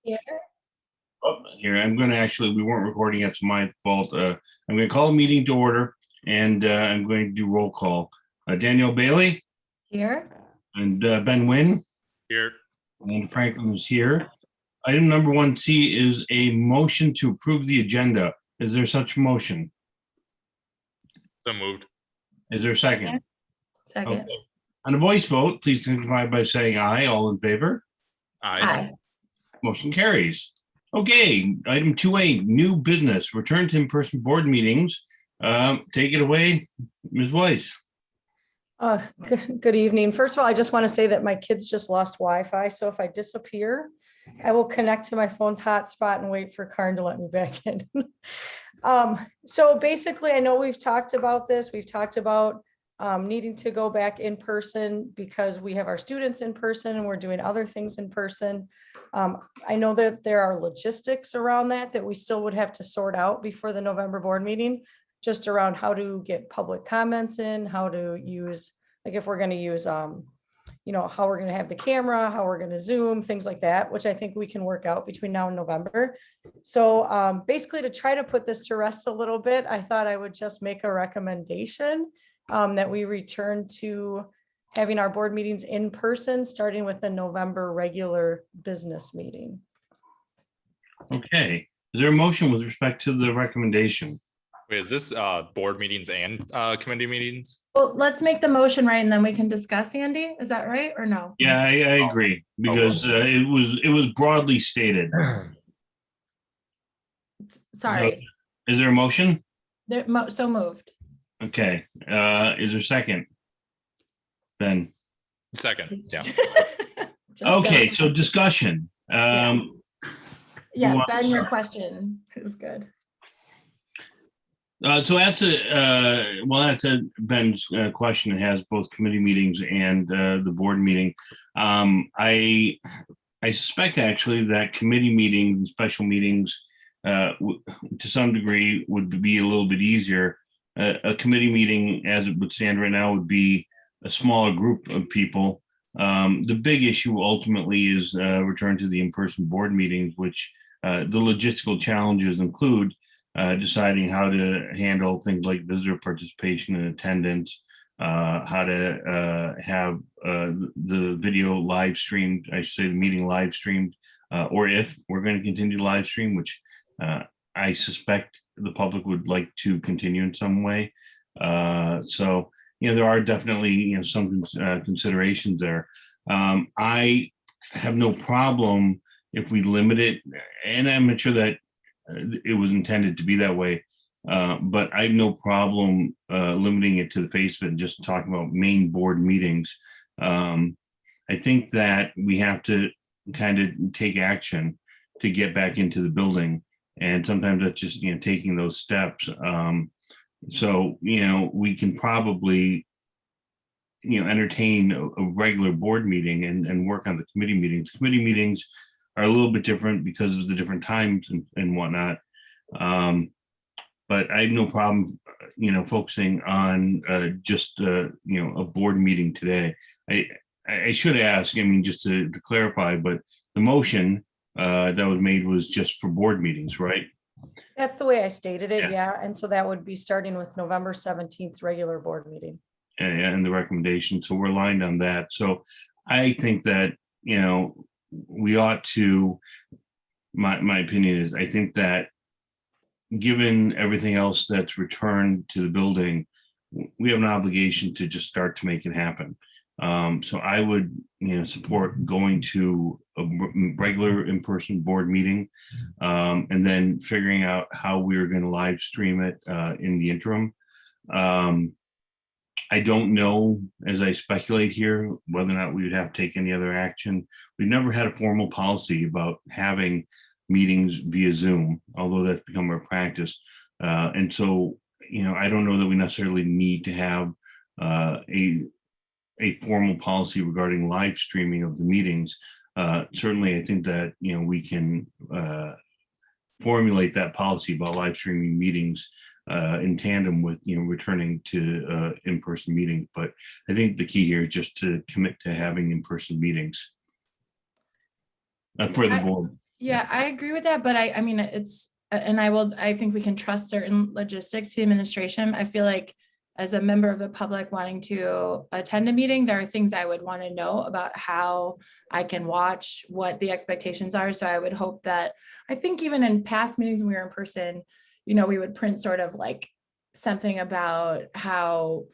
Here. Oh, here, I'm going to actually, we weren't recording, it's my fault. I'm going to call a meeting to order and I'm going to do roll call. Danielle Bailey Here. and Ben Wynn Here. and Franklin is here. Item number 1C is a motion to approve the agenda. Is there such a motion? So moved. Is there a second? Second. Okay. On a voice vote, please signify by saying aye. All in favor? Aye. Motion carries. Okay, item 2A, new business, return to in-person board meetings. Take it away, Ms. Weiss. Good evening. First of all, I just want to say that my kids just lost Wi-Fi. So if I disappear, I will connect to my phone's hotspot and wait for Karen to let me back in. So basically, I know we've talked about this. We've talked about needing to go back in person because we have our students in person and we're doing other things in person. I know that there are logistics around that we still would have to sort out before the November board meeting, just around how to get public comments in, how to use, like if we're going to use, how we're going to have the camera, how we're going to Zoom, things like that, which I think we can work out between now and November. So basically to try to put this to rest a little bit, I thought I would just make a recommendation that we return to having our board meetings in person, starting with the November regular business meeting. Okay, is there a motion with respect to the recommendation? Wait, is this board meetings and committee meetings? Well, let's make the motion right, and then we can discuss, Andy. Is that right or no? Yeah, I agree because it was broadly stated. Sorry. Is there a motion? So moved. Okay, is there a second? Ben. Second, yeah. Okay, so discussion. Yeah, want to Ben, your start? question is good. So that's Ben's question. It has both committee meetings and the board meeting. I suspect actually that committee meetings, special meetings, to some degree would be a little bit easier. A committee meeting, as it would stand right now, would be a smaller group of people. The big issue ultimately is return to the in-person board meetings, which the logistical challenges include deciding how to handle things like visitor participation and attendance, how to have the video live streamed, I should say the meeting live streamed, or if we're going to continue live stream, which I suspect the public would like to continue in some way. So, there are definitely, some considerations there. I have no problem if we limit it, and I'm not sure that it was intended to be that way, but I have no problem limiting it to the face of it and just talking about main board meetings. I think that we have to kind of take action to get back into the building, and sometimes that's just taking those steps. So we can probably entertain a regular board meeting and work on the committee meetings. Committee meetings are a little bit different because of the different times and whatnot. But I have no problem, focusing on just a board meeting today. I should ask, just to clarify, but the motion that was made was just for board meetings, right? That's the way I stated it. Yeah. Yeah. And so that would be starting with November 17th, regular board meeting. And the recommendation. So we're aligned on that. So I think that, we ought to, my opinion is, I think that given everything else that's returned to the building, we have an obligation to just start to make it happen. So I would, support going to a regular in-person board meeting, and then figuring out how we're going to live stream it in the interim. I don't know, as I speculate here, whether or not we would have to take any other action. We've never had a formal policy about having meetings via Zoom, although that's become our practice. And so, I don't know that we necessarily need to have a formal policy regarding live streaming of the meetings. Certainly, I think that, we can formulate that policy about live streaming meetings in tandem with returning to in-person meetings. But I think the key here is just to commit to having in-person meetings for the board. Yeah, I agree with that, but I mean, I think we can trust certain logistics to administration. I feel like as a member of the public wanting to attend a meeting, there are things I would want to know about how I can watch, what the expectations are. So I would hope that, I think even in past meetings when we were in person, we would print sort of like something about how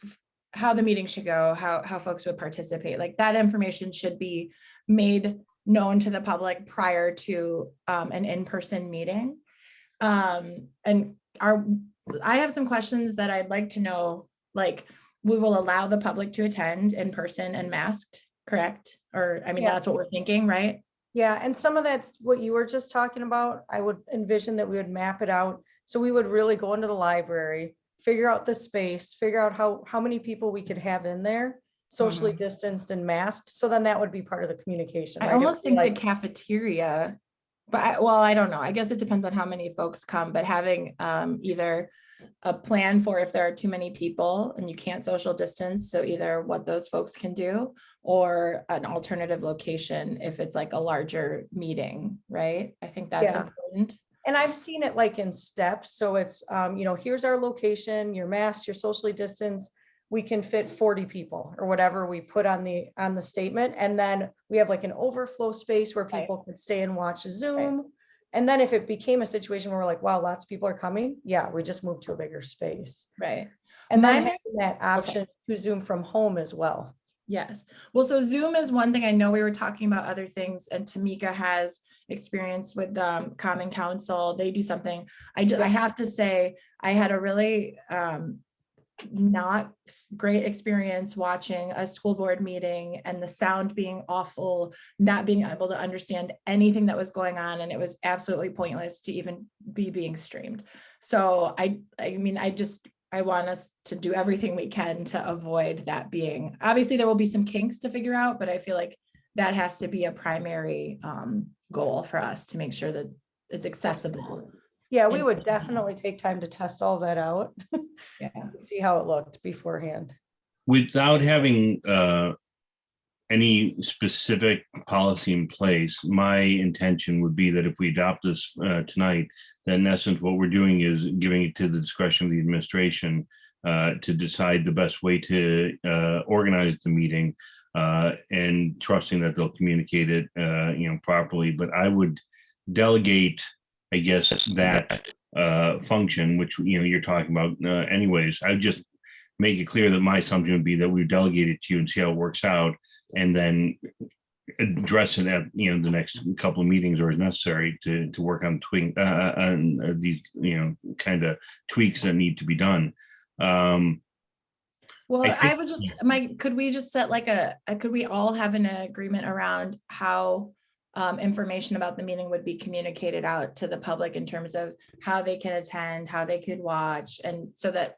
the meeting should go, how folks would participate. Like that information should be made known to the public prior to an in-person meeting. And I have some questions that I'd like to know, like we will allow the public to attend in person and masked, correct? Or, I mean, Yeah. that's what we're thinking, right? Yeah, and some of that's what you were just talking about. I would envision that we would map it out. So we would really go into the library, figure out the space, figure out how many people we could have in there, socially Mhm. distanced and masked. So then that would be part of the communication. I right? It would almost be think like, the cafeteria, but I don't know. I guess it depends on how many folks come, but having either a plan for if there are too many people and you can't social distance, so either what those folks can do or an alternative location if it's like a larger meeting, right? I think that's Yeah. important. And I've seen it like in steps. So it's, here's our location, you're masked, you're socially distanced. We can fit 40 people or whatever we put on the statement. And then we have like an overflow space where people could stay and watch Zoom. And then if it became a situation where we're like, wow, lots of people are coming. Yeah, we just moved to a bigger space. Right. And then My- having that option to Zoom from home as well. Yes. Well, so Zoom is one thing. I know we were talking about other things, and Tamika has experience with Common Council. They do something. I have to say, I had a really not great experience watching a school board meeting and the sound being awful, not being able to understand anything that was going on, and it was absolutely pointless to even be being streamed. So I mean, I want us to do everything we can to avoid that being, obviously there will be some kinks to figure out, but I feel like that has to be a primary goal for us to make sure that it's accessible. Yeah, we would definitely take time to test all that out. Yeah. See how it looked beforehand. Without having any specific policy in place, my intention would be that if we adopt this tonight, that in essence, what we're doing is giving it to the discretion of the administration to decide the best way to organize the meeting and trusting that they'll communicate it, properly. But I would delegate, I guess, that function, which, you're talking about anyways. I would just make it clear that my assumption would be that we delegate it to you and see how it works out, and then address it at the next couple of meetings or as necessary to work on these kind of tweaks that need to be done. Well, I would just, could we just set like could we all have an agreement around how information about the meeting would be communicated out to the public in terms of how they can attend, how they could watch, and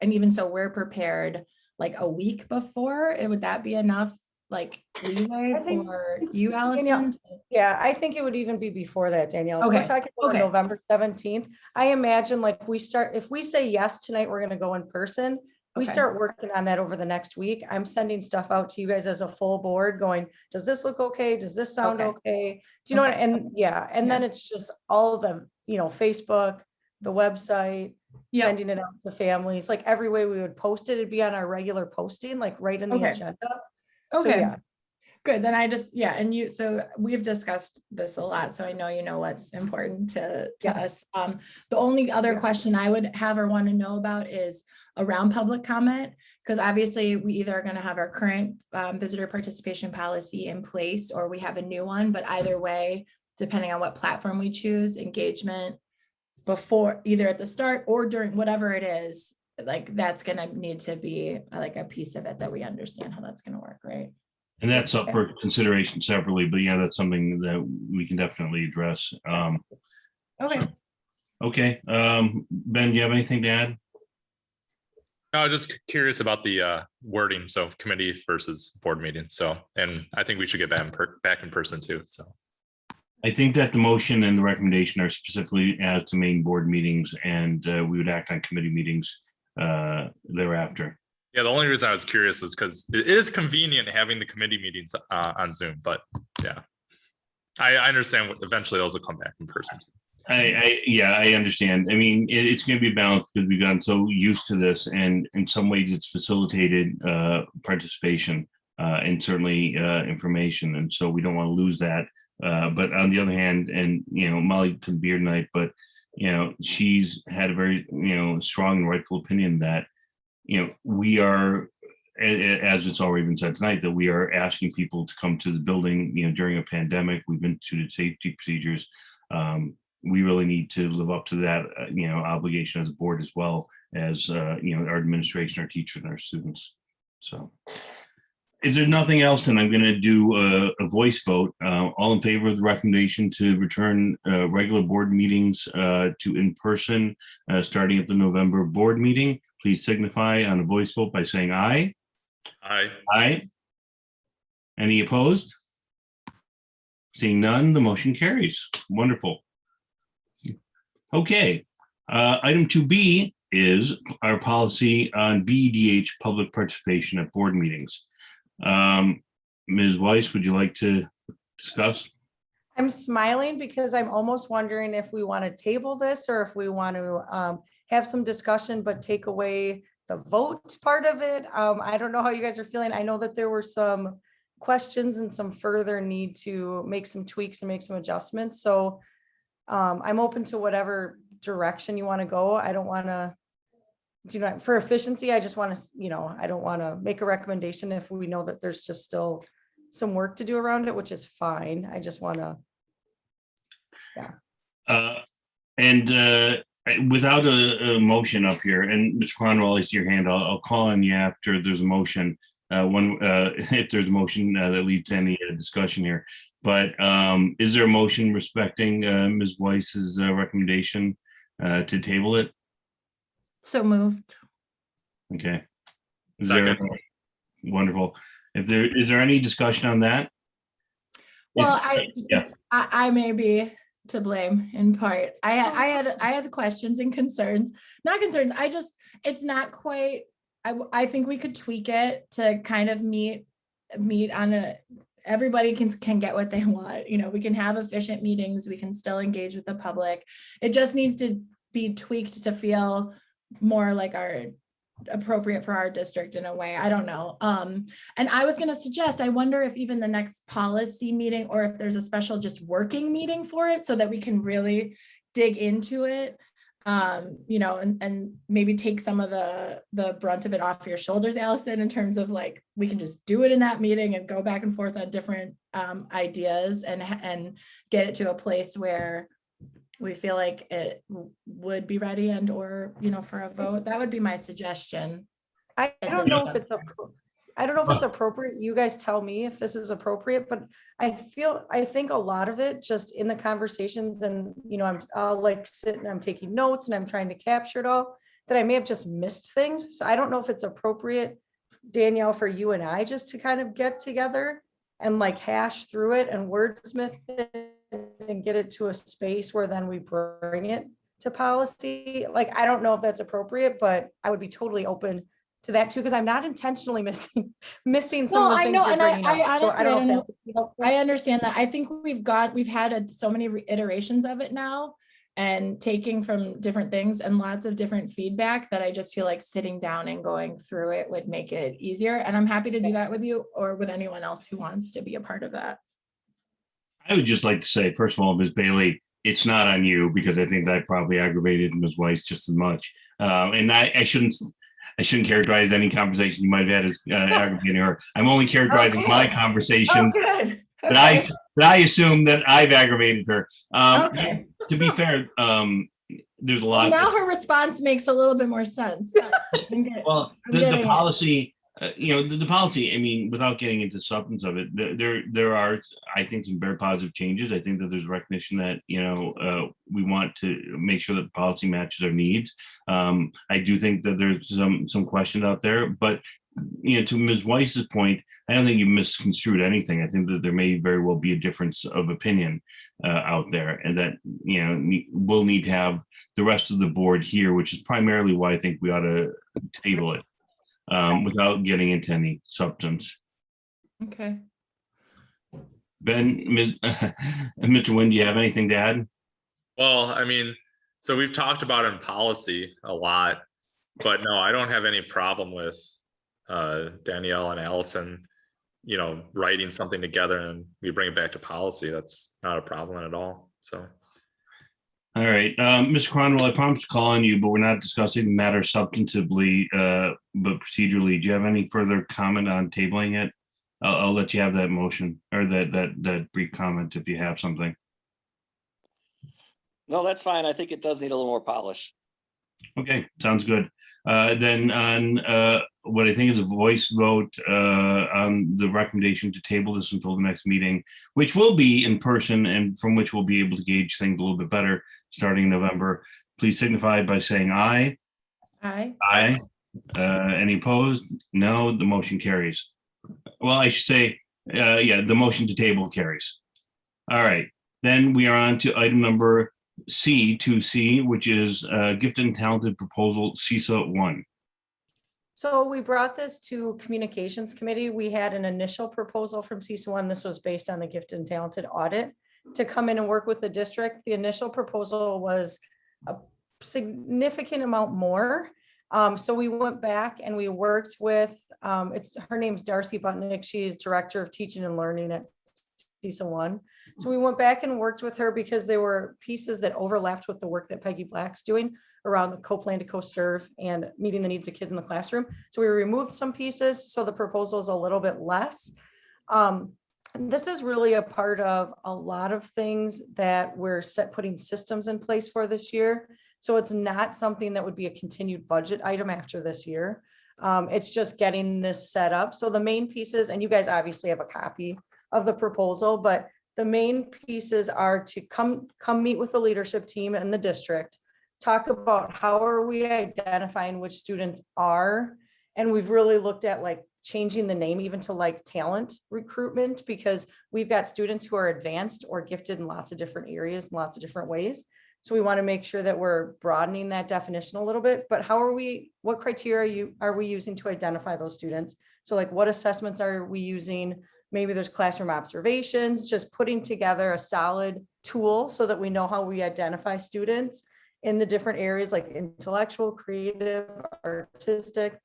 even so we're prepared like a week before? Would that be enough like leeway for you, Allison? Danielle, yeah, I think it would even be before that, Danielle. If we're talking about November 17th, I imagine like if we say yes tonight, we're going to go in person. We start working on that over the next week. I'm sending stuff out to you guys as a full board going, does this look okay? Does this sound okay? Do you know what? And then it's just all of the, Facebook, the website, sending it out to families, like every way we would post it, it'd be on our regular posting, like right in the agenda. Okay. So, Good. Then so we've discussed this a lot, so I know you know what's important to us. The only other question I would have or want to know about is around public comment, because obviously we either are going to have our current visitor participation policy in place or we have a new one, but either way, depending on what platform we choose, engagement before either at the start or during whatever it is, like that's going to need to be like a piece of it that we understand how that's going to work, right? And that's up for consideration separately, but that's something that we can definitely address. Okay. Ben, do you have anything to add? No, I was just curious about the wording. So committee versus board meeting. So, and I think we should get back in person too. So I think that the motion and the recommendation are specifically as to main board meetings, and we would act on committee meetings thereafter. Yeah, the only reason I was curious was because it is convenient having the committee meetings on Zoom, but yeah. I understand eventually those will come back in person. I understand. I mean, it's going to be balanced because we've gotten so used to this, and in some ways, it's facilitated participation and certainly information, and so we don't want to lose that. But on the other hand, and Molly could be here tonight, but she's had a very strong and rightful opinion that we are, as it's already been said tonight, that we are asking people to come to the building during a pandemic. We've instituted safety procedures. We really need to live up to that obligation as a board, as well as our administration, our teachers, and our students. So is there nothing else, then I'm going to do a voice vote. All in favor of the recommendation to return regular board meetings to in person starting at the November board meeting, please signify on a voice vote by saying aye. Aye. Aye. Any opposed? Seeing none, the motion carries. Wonderful. Okay. Item 2B is our policy on BEDH public participation at board meetings. Ms. Weiss, would you like to discuss? I'm smiling because I'm almost wondering if we want to table this or if we want to have some discussion, but take away the vote part of it. I don't know how you guys are feeling. I know that there were some questions and some further need to make some tweaks and make some adjustments. So I'm open to whatever direction you want to go. I don't want to, for efficiency, I just want to, I don't want to make a recommendation if we know that there's just still some work to do around it, which is fine. I just want to, Without a motion up here, and Mr. Cronwell, I see your hand. I'll call on you after there's a motion. If there's a motion that leads to any discussion here. But is there a motion respecting Ms. Weiss's recommendation to table it? So moved. Okay. Second. Wonderful. Is there any discussion on that? Well, I may be to blame in part. I had questions and concerns, not concerns. It's not quite, I think we could tweak it to kind of meet on everybody can get what they want. We can have efficient meetings. We can still engage with the public. It just needs to be tweaked to feel more like appropriate for our district in a way. I don't know. And I was going to suggest, I wonder if even the next policy meeting, or if there's a special just working meeting for it so that we can really dig into it, and maybe take some of the brunt of it off your shoulders, Allison, in terms of like, we can just do it in that meeting and go back and forth on different ideas and get it to a place where we feel like it would be ready and or for a vote. That would be my suggestion. I don't know if it's appropriate. You guys tell me if this is appropriate, but I think a lot of it just in the conversations, and I'll like sit and I'm taking notes and I'm trying to capture it all, that I may have just missed things. So I don't know if it's appropriate, Danielle, for you and I just to kind of get together and like hash through it and wordsmith it and get it to a space where then we bring it to policy. Like, I don't know if that's appropriate, but I would be totally open to that too, because I'm not intentionally missing some of the things you're bringing up. So I don't know. I understand that. I think we've had so many iterations of it now, and taking from different things and lots of different feedback, that I just feel like sitting down and going through it would make it easier. And I'm happy to do that with you or with anyone else who wants to be a part of that. I would just like to say, first of all, Ms. Bailey, it's not on you, because I think that probably aggravated Ms. Weiss just as much. And I shouldn't characterize any conversation you might have had as aggravating her. I'm only characterizing my conversation that I assume that I've aggravated her. To be fair, there's a lot. Now her response makes a little bit more sense. Well, the policy. The policy, I mean, without getting into substance of it, there are, I think, some very positive changes. I think that there's recognition that, we want to make sure that the policy matches our needs. I do think that there's some questions out there, but, to Ms. Weiss's point, I don't think you misconstrued anything. I think that there may very well be a difference of opinion out there, and that, we'll need to have the rest of the board here, which is primarily why I think we ought to table it. Without getting into any substance. Okay. Ben, Mr. Nguyen, do you have anything to add? Well, I mean, so we've talked about it in policy a lot, but no, I don't have any problem with Danielle and Allison, writing something together and we bring it back to policy. That's not a problem at all. So. All right, Mr. Cronwell, I promised to call on you, but we're not discussing the matter substantively, but procedurally. Do you have any further comment on tabling it? I'll let you have that motion or that brief comment if you have something. No, that's fine. I think it does need a little more polish. Okay, sounds good. Then on what I think is a voice vote on the recommendation to table this until the next meeting, which will be in person and from which we'll be able to gauge things a little bit better starting in November. Please signify by saying aye. Aye. Aye. Any opposed? No, the motion carries. Well, I should say, yeah, the motion to table carries. All right, then we are on to item number C, 2C, which is Gifted and Talented Proposal, CISA 1. So we brought this to Communications Committee. We had an initial proposal from CISA 1. This was based on the Gifted and Talented audit to come in and work with the district. The initial proposal was a significant amount more. So we went back and we worked with, her name's Darcy Butnick. She's Director of Teaching and Learning at CISA 1. So we went back and worked with her because there were pieces that overlapped with the work that Peggy Black's doing around the co-plan to co-serve and meeting the needs of kids in the classroom. So we removed some pieces. So the proposal is a little bit less. This is really a part of a lot of things that we're putting systems in place for this year. So it's not something that would be a continued budget item after this year. It's just getting this set up. So the main pieces, and you guys obviously have a copy of the proposal, but the main pieces are to come meet with the leadership team and the district, talk about how are we identifying which students are, and we've really looked at like changing the name even to like talent recruitment, because we've got students who are advanced or gifted in lots of different areas, in lots of different ways. So we want to make sure that we're broadening that definition a little bit, but what criteria are we using to identify those students? So like what assessments are we using? Maybe there's classroom observations, just putting together a solid tool so that we know how we identify students in the different areas like intellectual, creative, artistic.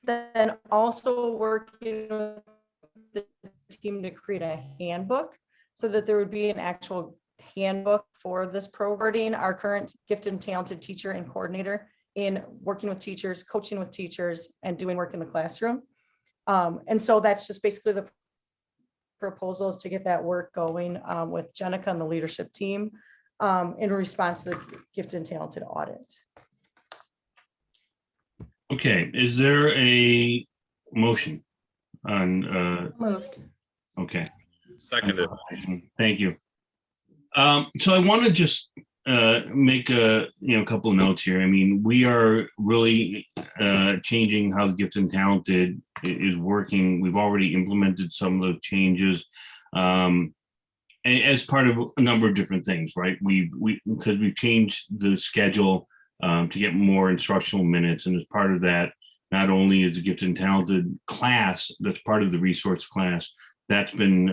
Then also working with the team to create a handbook so that there would be an actual handbook for this program. Our current gifted and talented teacher and coordinator in working with teachers, coaching with teachers, and doing work in the classroom. And so that's just basically the proposals to get that work going with Jenica and the leadership team in response to the gifted and talented audit. Okay, is there a motion on? Moved. Okay. Seconded. Thank you. So I want to just make a couple of notes here. I mean, we are really changing how the gifted and talented is working. We've already implemented some of those changes as part of a number of different things, right? Because we've changed the schedule to get more instructional minutes, and as part of that, not only is the gifted and talented class that's part of the resource class that's been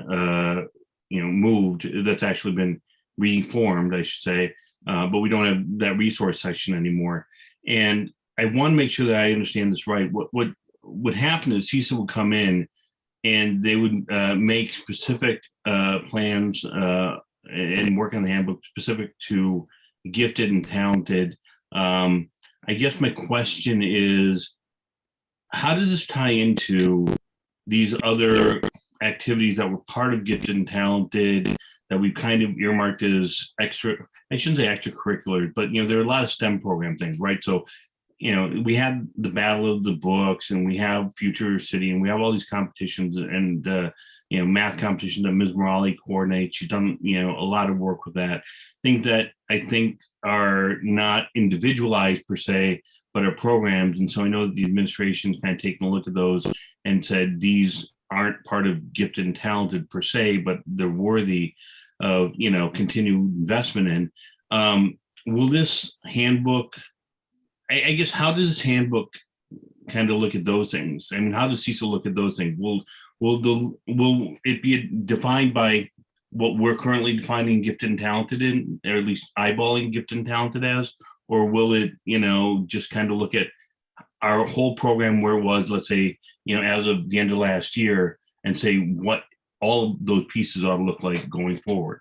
moved, that's actually been reformed, I should say, but we don't have that resource section anymore. And I want to make sure that I understand this right. What would happen is CISA would come in and they would make specific plans and work on the handbook specific to gifted and talented. I guess my question is, how does this tie into these other activities that were part of gifted and talented that we've kind of earmarked as extra, I shouldn't say extracurricular, but there are a lot of STEM program things, right? So, we have the Battle of the Books, and we have Future City, and we have all these competitions and math competitions that Ms. Morali coordinates. She's done a lot of work with that. Things that I think are not individualized per se, but are programs. And so I know that the administration's kind of taken a look at those and said these aren't part of gifted and talented per se, but they're worthy of continued investment in. Will this handbook, I guess, how does this handbook kind of look at those things? I mean, how does CISA look at those things? Will will it be defined by what we're currently defining gifted and talented in, or at least eyeballing gifted and talented as, or will it, just kind of look at our whole program where it was, let's say, as of the end of last year, and say what all of those pieces ought to look like going forward?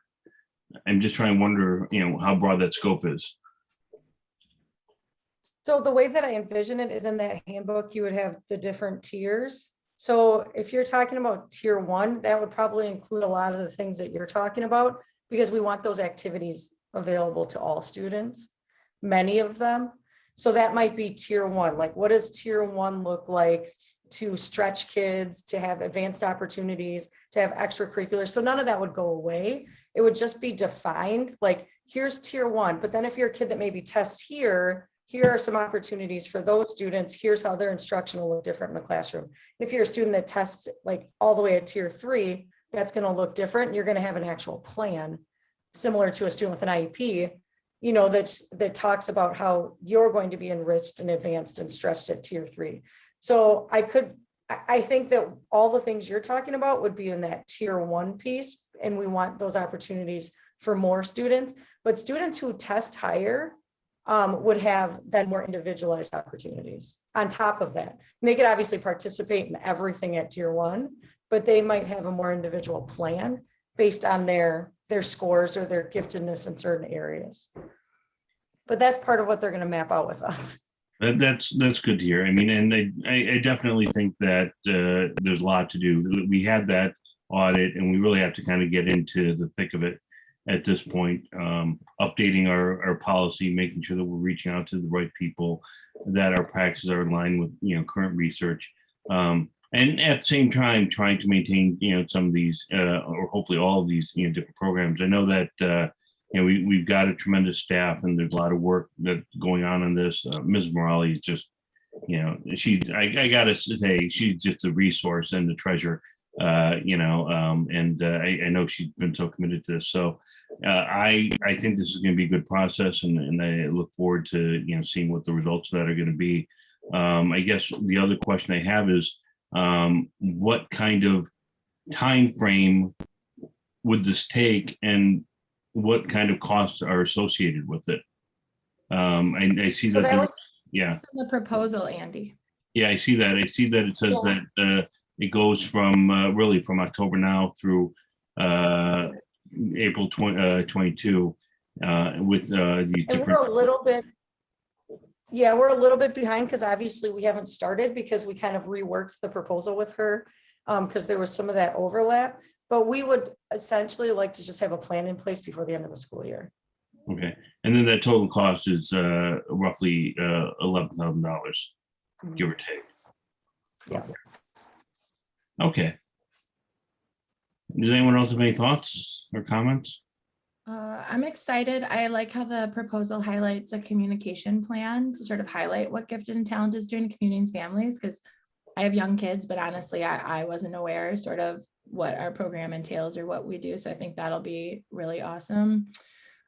I'm just trying to wonder, how broad that scope is. So the way that I envision it is in that handbook, you would have the different tiers. So if you're talking about tier 1, that would probably include a lot of the things that you're talking about, because we want those activities available to all students, many of them. So that might be tier 1. Like, what does tier 1 look like to stretch kids, to have advanced opportunities, to have extracurriculars? So none of that would go away. It would just be defined, like, here's tier 1. But then if you're a kid that maybe tests here are some opportunities for those students. Here's how their instruction will look different in the classroom. If you're a student that tests like all the way at tier 3, that's going to look different. You're going to have an actual plan similar to a student with an IEP, that talks about how you're going to be enriched and advanced and stretched at tier 3. So I think that all the things you're talking about would be in that tier 1 piece. And we want those opportunities for more students, but students who test higher would have then more individualized opportunities on top of that. And they could obviously participate in everything at tier 1, but they might have a more individual plan based on their scores or their giftedness in certain areas. But that's part of what they're going to map out with us. That's good to hear. I mean, and I definitely think that there's a lot to do. We had that audit, and we really have to kind of get into the thick of it at this point, updating our policy, making sure that we're reaching out to the right people, that our practices are in line with current research, and at the same time trying to maintain some of these or hopefully all of these different programs. I know that we've got a tremendous staff, and there's a lot of work that's going on this. Ms. Morali is just I gotta say, she's just a resource and the treasure. I know she's been so committed to this. So I think this is going to be a good process, and I look forward to seeing what the results of that are going to be. I guess the other question I have is what kind of time frame would this take, and what kind of costs are associated with it? I see So that. that was Yeah. The proposal, Andy. Yeah, I see that. It says that it goes from really from October now through April 22 with these and different. we're a little bit behind because obviously we haven't started, because we kind of reworked the proposal with her because there was some of that overlap. But we would essentially like to just have a plan in place before the end of the school year. Okay, and then that total cost is roughly $11,000, give or take. Yeah. Okay. Does anyone else have any thoughts or comments? I'm excited. I like how the proposal highlights a communication plan to sort of highlight what gifted and talented is doing to communities and families, because I have young kids, but honestly, I wasn't aware sort of what our program entails or what we do. So I think that'll be really awesome.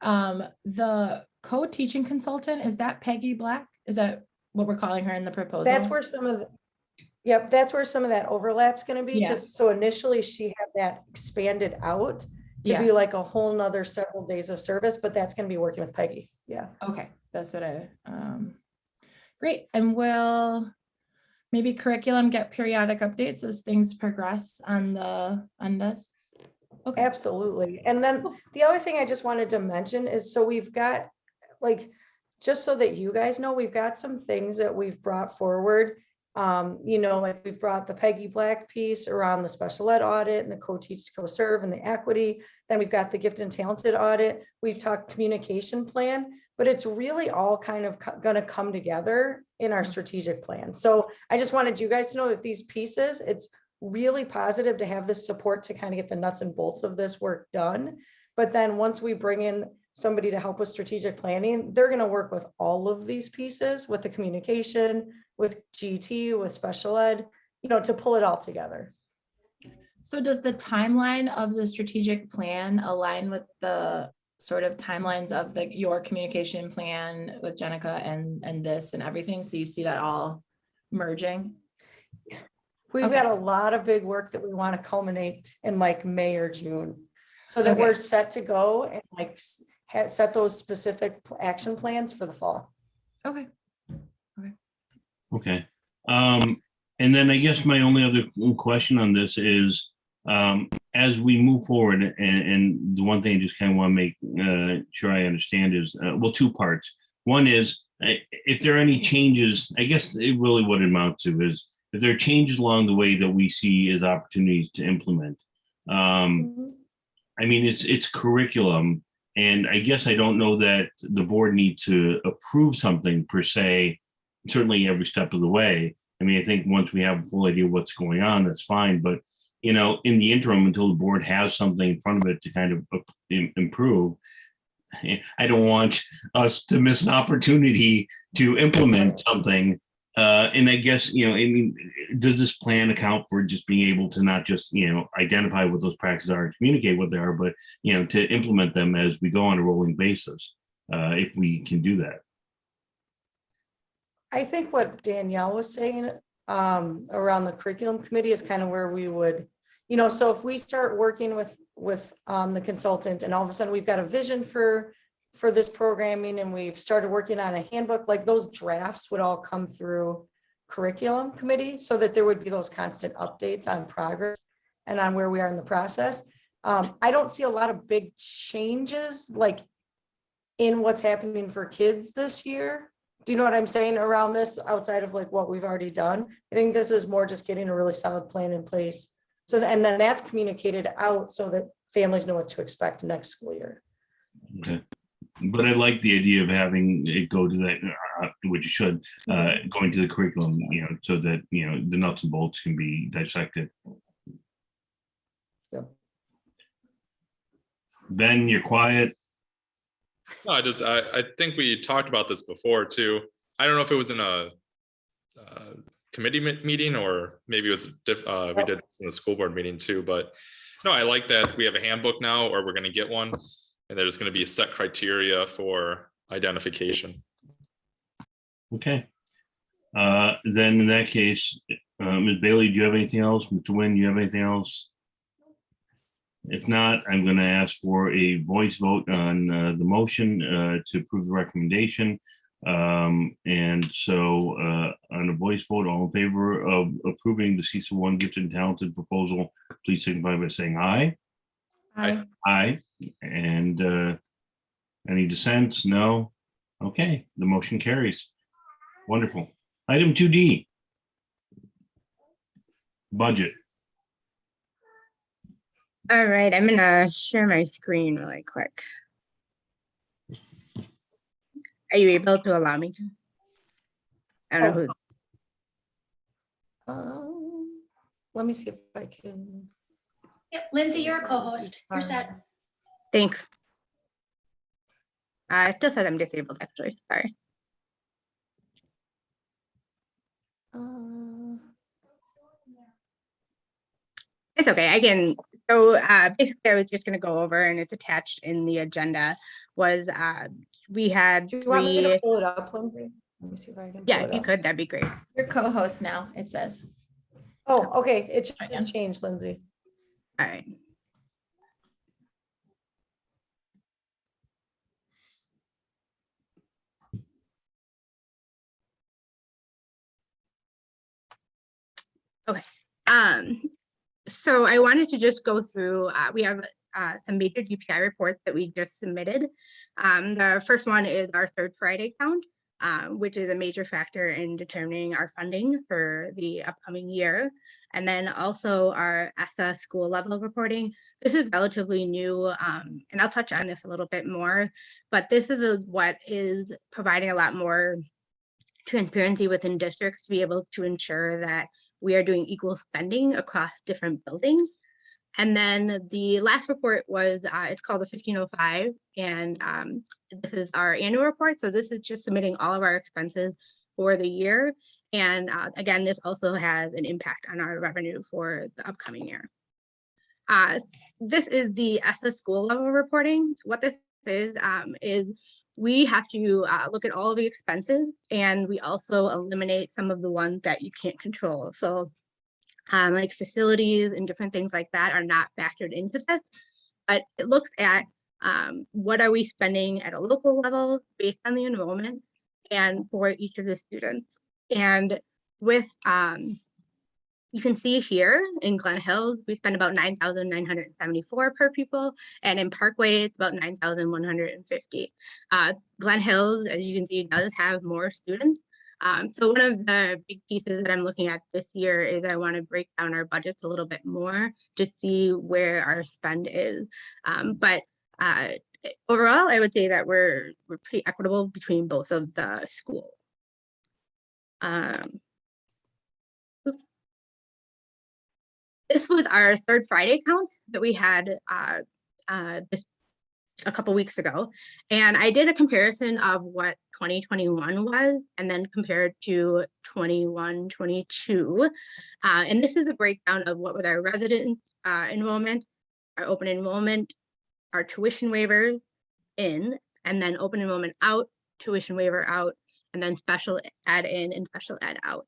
The co-teaching consultant, is that Peggy Black? Is that what we're calling her in the proposal? That's where some of that overlap's going to be. Yeah. So initially she had that expanded out to Yeah. be like a whole nother several days of service, but that's going to be working with Peggy. Yeah. Okay, that's what great. And will maybe curriculum get periodic updates as things progress on this? Okay. Absolutely. And then the other thing I just wanted to mention is, so we've got, like, just so that you guys know, we've got some things that we've brought forward. Like we've brought the Peggy Black piece around the special ed audit and the co-teach, co-serve and the equity. Then we've got the gifted and talented audit. We've talked communication plan, but it's really all kind of going to come together in our strategic plan. So I just wanted you guys to know that these pieces, it's really positive to have this support to kind of get the nuts and bolts of this work done. But then once we bring in somebody to help with strategic planning, they're going to work with all of these pieces, with the communication, with GT, with special ed, to pull it all together. So does the timeline of the strategic plan align with the sort of timelines of your communication plan with Jenica and this and everything? So you see that all merging? We've got a lot of big work that we want to culminate in like May or June. So that Okay. we're set to go and like set those specific action plans for the fall. Okay. Okay. And then I guess my only other question on this is, as we move forward, and the one thing I just kind of want to make sure I understand is, well, two parts. One is, if there are any changes, I guess it really what it amounts to is, if there are changes along the way that we see as opportunities to implement. I mean, it's curriculum, and I guess I don't know that the board needs to approve something per se, certainly every step of the way. I mean, I think once we have a full idea of what's going on, that's fine. But, you know, in the interim, until the board has something in front of it to kind of improve, I don't want us to miss an opportunity to implement something. And I guess, you know, I mean, does this plan account for just being able to not just, you know, identify what those practices are and communicate what they are, but, you know, to implement them as we go on a rolling basis, if we can do that? I think what Danielle was saying around the curriculum committee is kind of where we would, you know, so if we start working with the consultant and all of a sudden we've got a vision for this programming and we've started working on a handbook, like those drafts would all come through curriculum committee so that there would be those constant updates on progress and on where we are in the process. I don't see a lot of big changes like in what's happening for kids this year. Do you know what I'm saying around this outside of like what we've already done? I think this is more just getting a really solid plan in place. So, and then that's communicated out so that families know what to expect next school year. Okay. But I like the idea of having it go to that, which you should, going to the curriculum, you know, so that, you know, the nuts and bolts can be dissected. Yep. Ben, you're quiet. No, I think we talked about this before too. I don't know if it was in a committee meeting or maybe it was we did this in the school board meeting too. But no, I like that we have a handbook now, or we're going to get one, and there's going to be a set criteria for identification. Okay. Then in that case, Ms. Bailey, do you have anything else? Mr. Nguyen, do you have anything else? If not, I'm going to ask for a voice vote on the motion to approve the recommendation. And so on a voice vote, all in favor of approving the CESA 1 gifted and talented proposal, please signify by saying aye. Aye. Aye. And any dissents? No. Okay, the motion carries. Wonderful. Item 2D. Budget. All right, I'm gonna share my screen really quick. Are you able to allow me to? I don't know who. Let me see if I can. Yep, Lindsay, you're a co-host. You're set. Thanks. It still says I'm disabled, actually. Sorry. It's okay. I can. So basically, I was just going to go over, and it's attached in the agenda. Was we had Do you want me three. to pull it up, Lindsay? Let me see if I can. Yeah, pull it if you up. could, that'd be great. Your co-host now, it says. Oh, okay. It Again. just changed, Lindsay. All right. Okay. So I wanted to just go through, we have some major Gpi reports that we just submitted. The first one is our third Friday count, which is a major factor in determining our funding for the upcoming year. And then also our Essa school level reporting. This is relatively new, and I'll touch on this a little bit more, but this is what is providing a lot more transparency within districts to be able to ensure that we are doing equal spending across different buildings. And then the last report was, it's called the 1505, and this is our annual report. So this is just submitting all of our expenses for the year. And again, this also has an impact on our revenue for the upcoming year. This is the Essa school level reporting. What this is we have to look at all of the expenses, and we also eliminate some of the ones that you can't control. So like facilities and different things like that are not factored into this, but it looks at what are we spending at a local level based on the enrollment and for each of the students. And with, you can see here in Glen Hills, we spend about 9,974 per pupil, and in Parkway, it's about 9,150. Glen Hills, as you can see, does have more students. So one of the big pieces that I'm looking at this year is I want to break down our budgets a little bit more to see where our spend is. But overall, I would say that we're pretty equitable between both of the schools. This was our third Friday count that we had this a couple weeks ago. And I did a comparison of what 2021 was and then compared to 21, 22. And this is a breakdown of what was our resident enrollment, our open enrollment, our tuition waivers in, and then open enrollment out, tuition waiver out, and then special ed in and special ed out.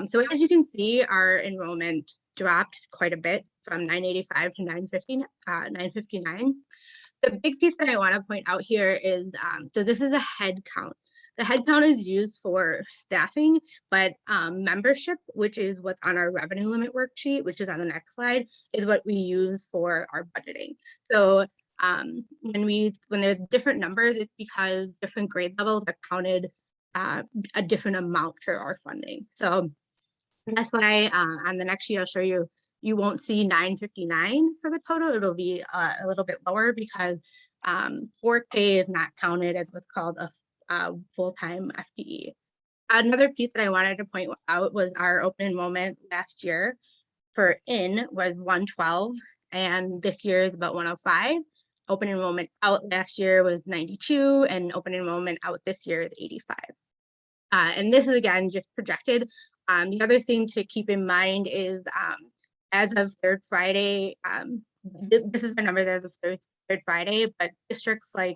So as you can see, our enrollment dropped quite a bit from 985 to 959. The big piece that I want to point out here is, so this is a head count. The head count is used for staffing, but membership, which is what's on our revenue limit worksheet, which is on the next slide, is what we use for our budgeting. So when there's different numbers, it's because different grade levels are counted a different amount for our funding. So that's why on the next sheet, I'll show you, you won't see 959 for the total. It'll be a little bit lower because 4K is not counted as what's called a full-time FTE. Another piece that I wanted to point out was our open enrollment last year for in was 112, and this year is about 105. Open enrollment out last year was 92, and open enrollment out this year is 85. And this is again just projected. The other thing to keep in mind is as of third Friday, this is the number as of third Friday, but districts like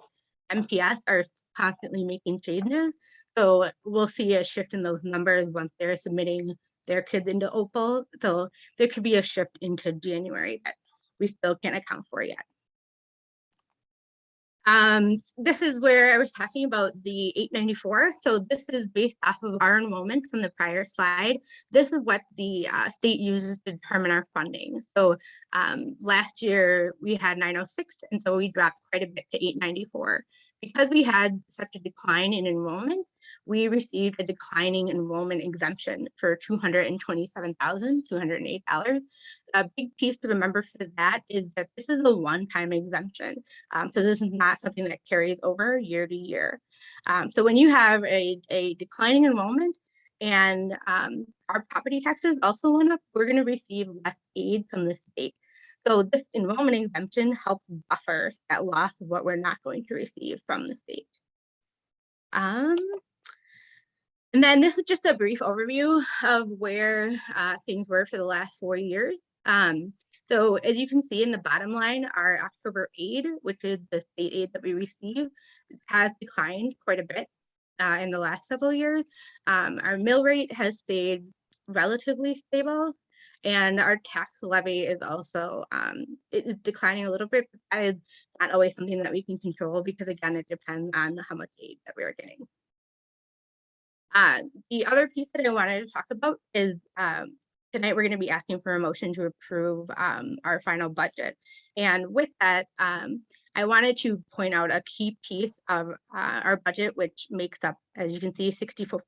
MTS are constantly making changes. So we'll see a shift in those numbers once they're submitting their kids into OPAL. So there could be a shift into January that we still can't account for yet. This is where I was talking about the 894. So this is based off of our enrollment from the prior slide. This is what the state uses to determine our funding. So last year we had 906, and so we dropped quite a bit to 894. Because we had such a decline in enrollment, we received a declining enrollment exemption for $227,208. A big piece to remember for that is that this is a one-time exemption. So this is not something that carries over year to year. So when you have a declining enrollment and our property taxes also went up, we're going to receive less aid from the state. So this enrollment exemption helps buffer that loss of what we're not going to receive from the state. And then this is just a brief overview of where things were for the last 4 years. So as you can see in the bottom line, our October aid, which is the state aid that we receive, has declined quite a bit in the last several years. Our mill rate has stayed relatively stable, and our tax levy is also it is declining a little bit, but that is not always something that we can control because again, it depends on how much aid that we are getting. The other piece that I wanted to talk about is tonight we're going to be asking for a motion to approve our final budget. And with that, I wanted to point out a key piece of our budget, which makes up, as you can see, 64%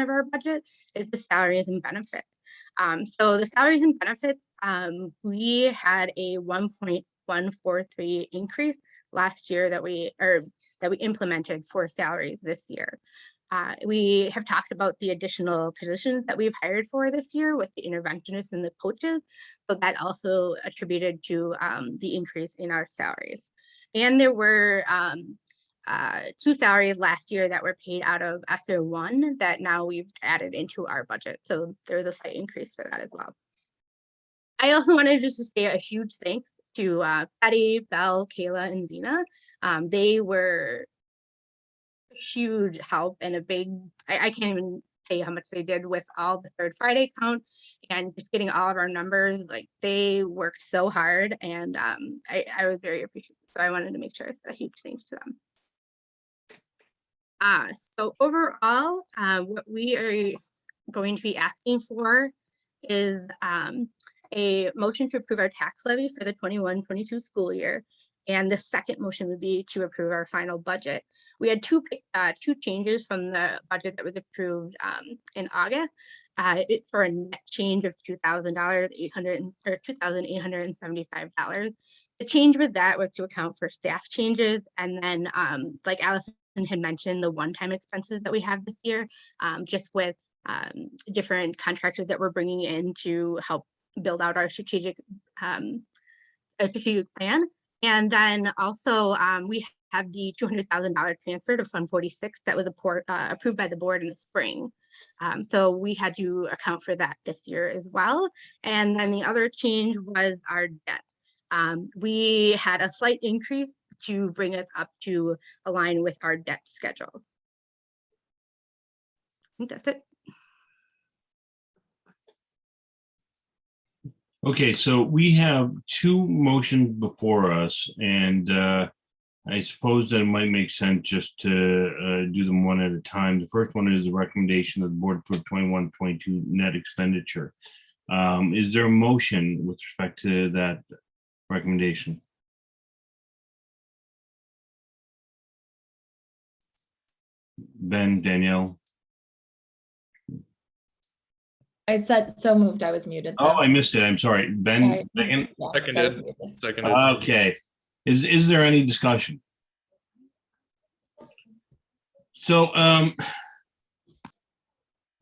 of our budget is the salaries and benefits. So the salaries and benefits, we had a 1.143 increase last year that we implemented for salaries this year. We have talked about the additional positions that we've hired for this year with the interventionists and the coaches. So that also attributed to the increase in our salaries. And there were 2 salaries last year that were paid out of ESSER 1 that now we've added into our budget. So there's a slight increase for that as well. I also wanted just to say a huge thanks to Patty, Belle, Kayla, and Zena. They were huge help and a big, I can't even tell you how much they did with all the third Friday count and just getting all of our numbers. Like they worked so hard, and I was very appreciative. So I wanted to make sure it's a huge thanks to them. So overall, what we are going to be asking for is a motion to approve our tax levy for the 21-22 school year. And the second motion would be to approve our final budget. We had two changes from the budget that was approved in August. It's for a net change of $2,000, $2,875. The change with that was to account for staff changes, and then like Allison had mentioned, the one-time expenses that we have this year, just with different contractors that we're bringing in to help build out our strategic plan. And then also we had the $200,000 transfer to Fund 46 that was approved by the board in the spring. So we had to account for that this year as well. And then the other change was our debt. We had a slight increase to bring us up to align with our debt schedule. I think that's it. Okay, so we have two motions before us, and I suppose that it might make sense just to do them one at a time. The first one is the recommendation of the board approve 21-22 net expenditure. Is there a motion with respect to that recommendation? Ben, Danielle? I said so moved. I was muted. Oh, though. I missed it. I'm sorry. Ben, Sorry. second? Yes, I was Seconded. muted. Seconded. Okay. Is there any discussion? So I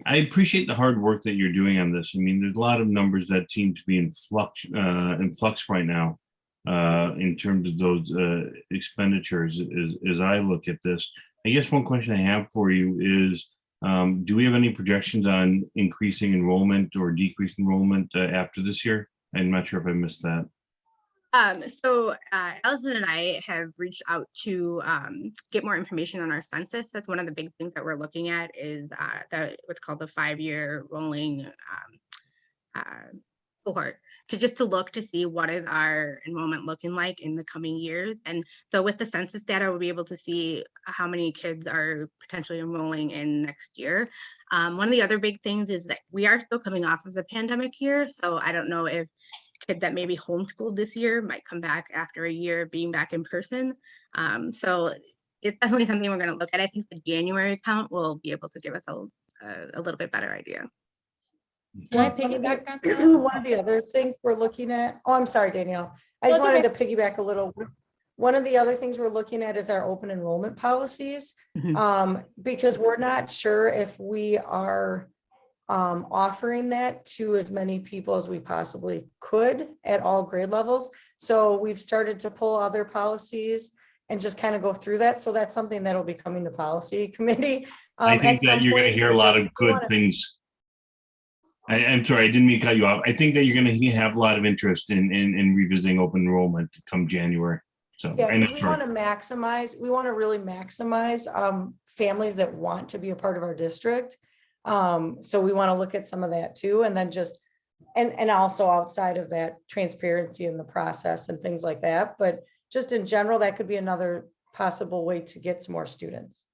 appreciate the hard work that you're doing on this. I mean, there's a lot of numbers that seem to be in flux right now in terms of those expenditures as I look at this. I guess one question I have for you is, do we have any projections on increasing enrollment or decreased enrollment after this year? I'm not sure if I missed that. So Allison and I have reached out to get more information on our census. That's one of the big things that we're looking at is what's called the 5-year rolling cohort, to look to see what is our enrollment looking like in the coming years. And so with the census data, we'll be able to see how many kids are potentially enrolling in next year. One of the other big things is that we are still coming off of the pandemic year. So I don't know if kids that maybe homeschooled this year might come back after a year of being back in person. So it's definitely something we're going to look at. I think the January count will be able to give us a little bit better idea. Can I One of piggyback on the- that? One of the other things we're looking at, oh, I'm sorry, Danielle. I just That's wanted to piggyback a little. One of the other things we're looking at is our open enrollment policies, because we're not sure if we are offering that to as many people as we possibly could at all grade levels. So we've started to pull other policies and just kind of go through that. So that's something that'll be coming to policy committee. I think at that some you're going to point, hear a lot because of we good wanna- things. I'm sorry, I didn't mean to cut you off. I think that you're going to have a lot of interest in revisiting open enrollment come January. So Yeah, I know, because we want to maximize, we want to really maximize families that want to be a part of our district. So we want to look at some of that too, and then just, and also outside of that, transparency in the process and things like that. But just in general, that could be another possible way to get some more students.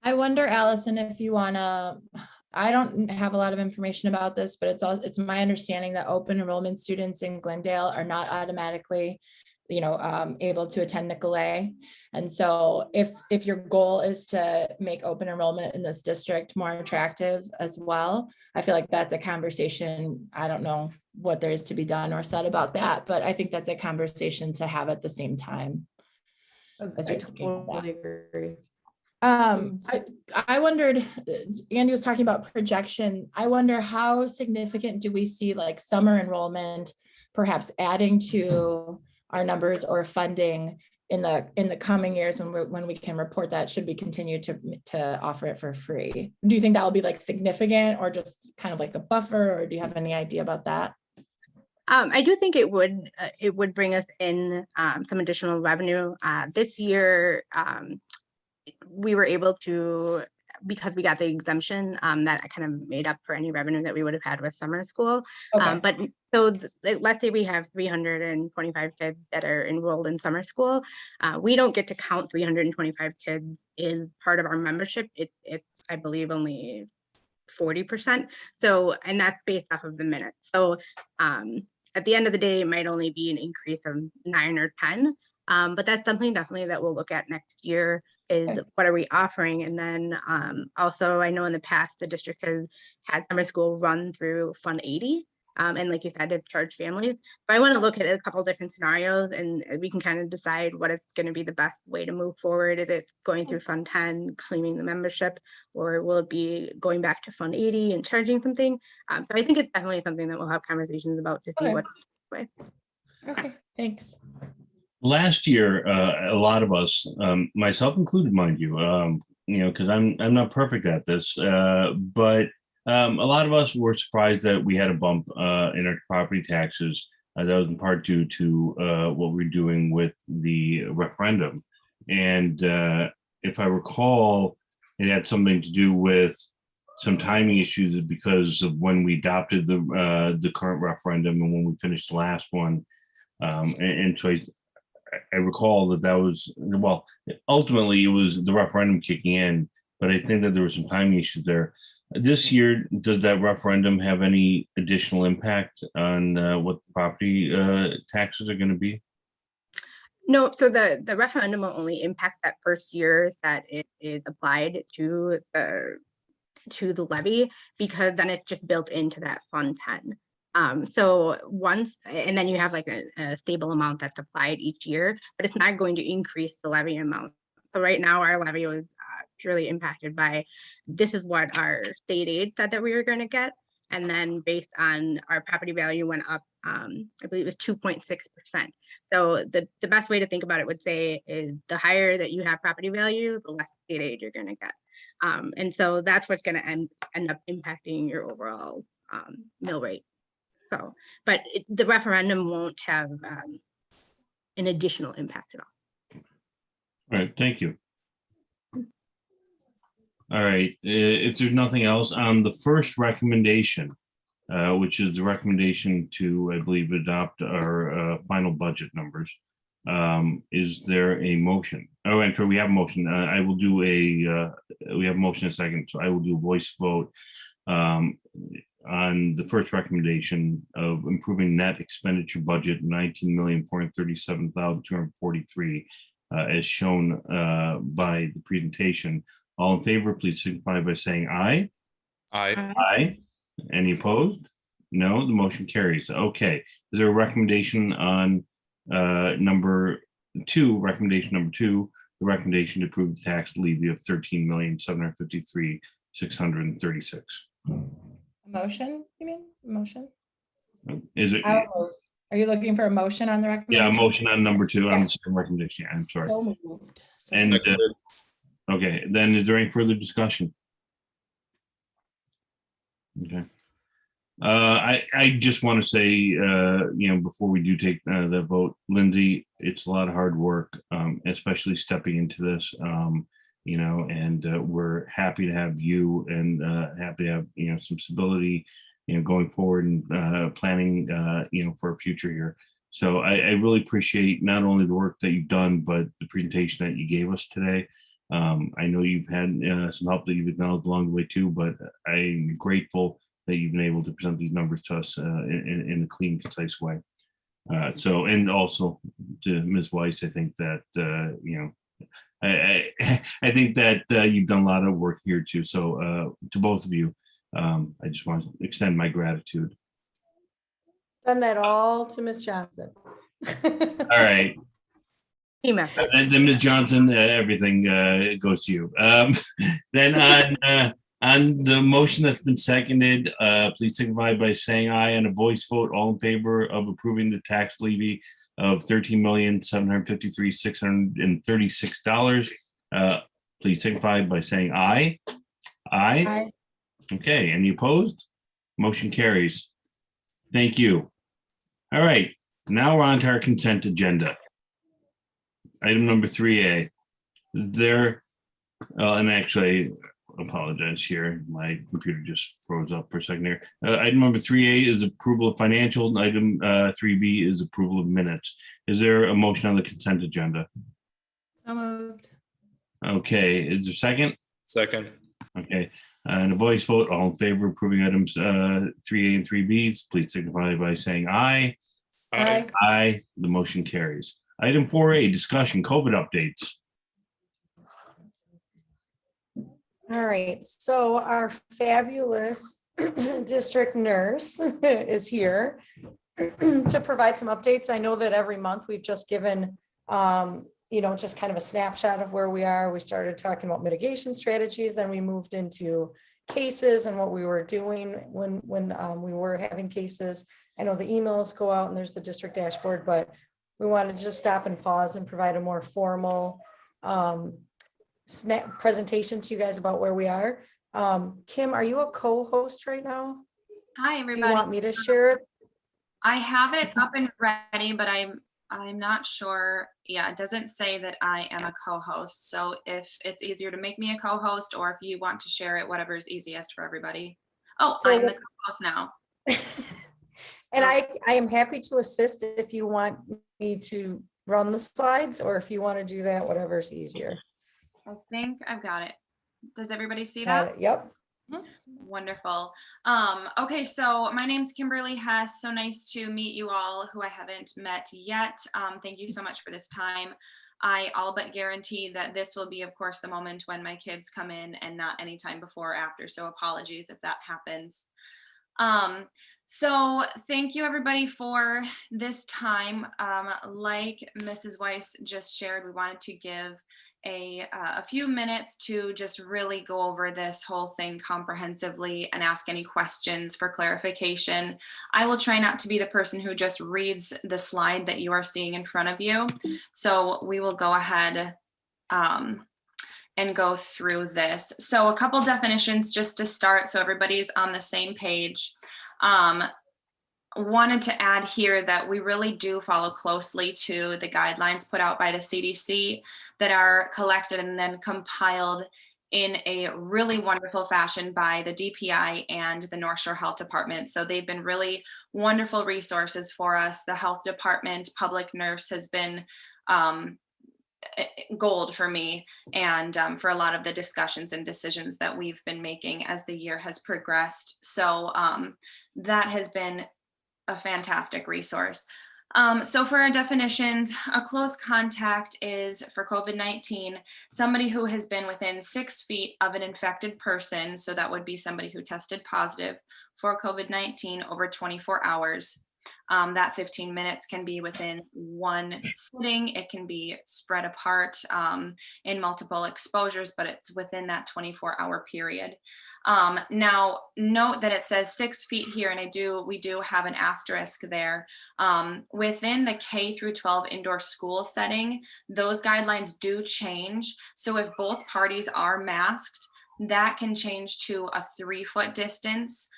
I wonder, Allison, if you wanna, I don't have a lot of information about this, but it's my understanding that open enrollment students in Glendale are not automatically, able to attend Nicolay. And so if your goal is to make open enrollment in this district more attractive as well, I feel like that's a conversation. I don't know what there is to be done or said about that, but I think that's a conversation to have at the same time. As I you're thinking about that. totally agree. I wondered, Andy was talking about projection. I wonder how significant do we see like summer enrollment, perhaps adding to our numbers or funding in the coming years when we can report that? Should we continue to offer it for free? Do you think that will be like significant or just kind of like a buffer, or do you have any idea about that? I do think it would bring us in some additional revenue. This year, we were able to because we got the exemption, that kind of made up for any revenue that we would have had with summer school. Okay. But so let's say we have 325 kids that are enrolled in summer school. We don't get to count 325 kids as part of our membership. It's, I believe, only 40%. So, and that's based off of the minutes. So at the end of the day, it might only be an increase of 9 or 10. But that's something definitely that we'll look at next year is Okay. what are we offering? And then also I know in the past, the district has had summer school run through Fund 80. And like you said, to charge families. But I want to look at a couple different scenarios and we can kind of decide what is going to be the best way to move forward. Is it going through Fund 10, claiming the membership, or will it be going back to Fund 80 and charging something? So I think it's definitely something that we'll have conversations about to see Okay. what. Okay, thanks. Last year, a lot of us, myself included, mind you, because I'm not perfect at this, but a lot of us were surprised that we had a bump in our property taxes. That was in part due to what we're doing with the referendum. And if I recall, it had something to do with some timing issues because of when we adopted the current referendum and when we finished the last one. And so I recall that was, well, ultimately it was the referendum kicking in, but I think that there were some timing issues there. This year, does that referendum have any additional impact on what property taxes are going to be? No, so the referendum will only impact that first year that it is applied to the levy, because then it's just built into that Fund 10. So once, and then you have like a stable amount that's applied each year, but it's not going to increase the levy amount. So right now our levy was purely impacted by, this is what our state aid said that we were going to get. And then based on our property value went up, I believe it was 2.6%. So the best way to think about it would say is the higher that you have property value, the less state aid you're going to get. And so that's what's going to end up impacting your overall mill rate. So, but the referendum won't have an additional impact at all. All right, thank you. All right, if there's nothing else on the first recommendation, which is the recommendation to, I believe, adopt our final budget numbers, is there a motion? Oh, and we have a motion. I will do we have a motion in a second, so I will do a voice vote on the first recommendation of improving net expenditure budget 19,437,243 as shown by the presentation. All in favor, please signify by saying aye. Aye. Aye. Any opposed? No, the motion carries. Okay. Is there a recommendation on number 2, recommendation number 2, the recommendation to approve the tax levy of 13,753,636? Motion, you mean? Motion? Is it? I'll move. Are you looking for a motion on the Yeah, recommendation? motion on number 2 on Yeah. the second recommendation. Yeah, I'm sorry. So moved. So And moved. okay, then is there any further discussion? Okay. I just want to say, before we do take the vote, Lindsay, it's a lot of hard work, especially stepping into this, and we're happy to have you and happy to have, some stability, going forward and planning, for a future here. So I really appreciate not only the work that you've done, but the presentation that you gave us today. I know you've had some help that you've acknowledged along the way too, but I'm grateful that you've been able to present these numbers to us in a clean, concise way. And also to Ms. Weiss, I think that, I think that you've done a lot of work here too. So to both of you, I just want to extend my gratitude. Send that all to Ms. Johnson. All right. Team effort. And then Ms. Johnson, everything goes to you. Then on the motion that's been seconded, please signify by saying aye on a voice vote. All in favor of approving the tax levy of $13,753,636. Please signify by saying aye. Aye. Aye. Okay, any opposed? Motion carries. Thank you. All right, now we're on to our consent agenda. Item number 3A. And actually, apologize here. My computer just froze up for a second here. Item number 3A is approval of financials. Item 3B is approval of minutes. Is there a motion on the consent agenda? So moved. Okay, is there a second? Second. Okay, and a voice vote, all in favor of approving items 3A and 3B, please signify by saying aye. Aye. Aye, the motion carries. Item 4A, discussion, COVID updates. All right, so our fabulous district nurse is here to provide some updates. I know that every month we've just given, just kind of a snapshot of where we are. We started talking about mitigation strategies, then we moved into cases and what we were doing when we were having cases. I know the emails go out and there's the district dashboard, but we wanted to just stop and pause and provide a more formal snap presentation to you guys about where we are. Kim, are you a co-host right now? Hi, Do you everybody. want me to share it? I have it up and ready, but I'm not sure. Yeah, it doesn't say that I am a co-host. So if it's easier to make me a co-host, or if you want to share it, whatever is easiest for everybody. Oh, So I'm the co-host now. And I am happy to assist if you want me to run the slides, or if you want to do that, whatever's easier. I think I've got it. Does everybody see Got that? it. Yep. Wonderful. Okay, so my name's Kimberly Hess. So nice to meet you all who I haven't met yet. Thank you so much for this time. I all but guarantee that this will be, of course, the moment when my kids come in and not any time before or after. So apologies if that happens. So thank you everybody for this time. Like Mrs. Weiss just shared, we wanted to give a few minutes to just really go over this whole thing comprehensively and ask any questions for clarification. I will try not to be the person who just reads the slide that you are seeing in front of you. So we will go ahead and go through this. So a couple definitions just to start so everybody's on the same page. Wanted to add here that we really do follow closely to the guidelines put out by the CDC that are collected and then compiled in a really wonderful fashion by the DPI and the North Shore Health Department. So they've been really wonderful resources for us. The health department, public nurse has been gold for me and for a lot of the discussions and decisions that we've been making as the year has progressed. So that has been a fantastic resource. So for our definitions, a close contact is for COVID-19, somebody who has been within 6 feet of an infected person. So that would be somebody who tested positive for COVID-19 over 24 hours. That 15 minutes can be within one sitting. It can be spread apart in multiple exposures, but it's within that 24-hour period. Now, note that it says 6 feet here, and we do have an asterisk there. Within the K through 12 indoor school setting, those guidelines do change. So if both parties are masked, that can change to a 3-foot distance.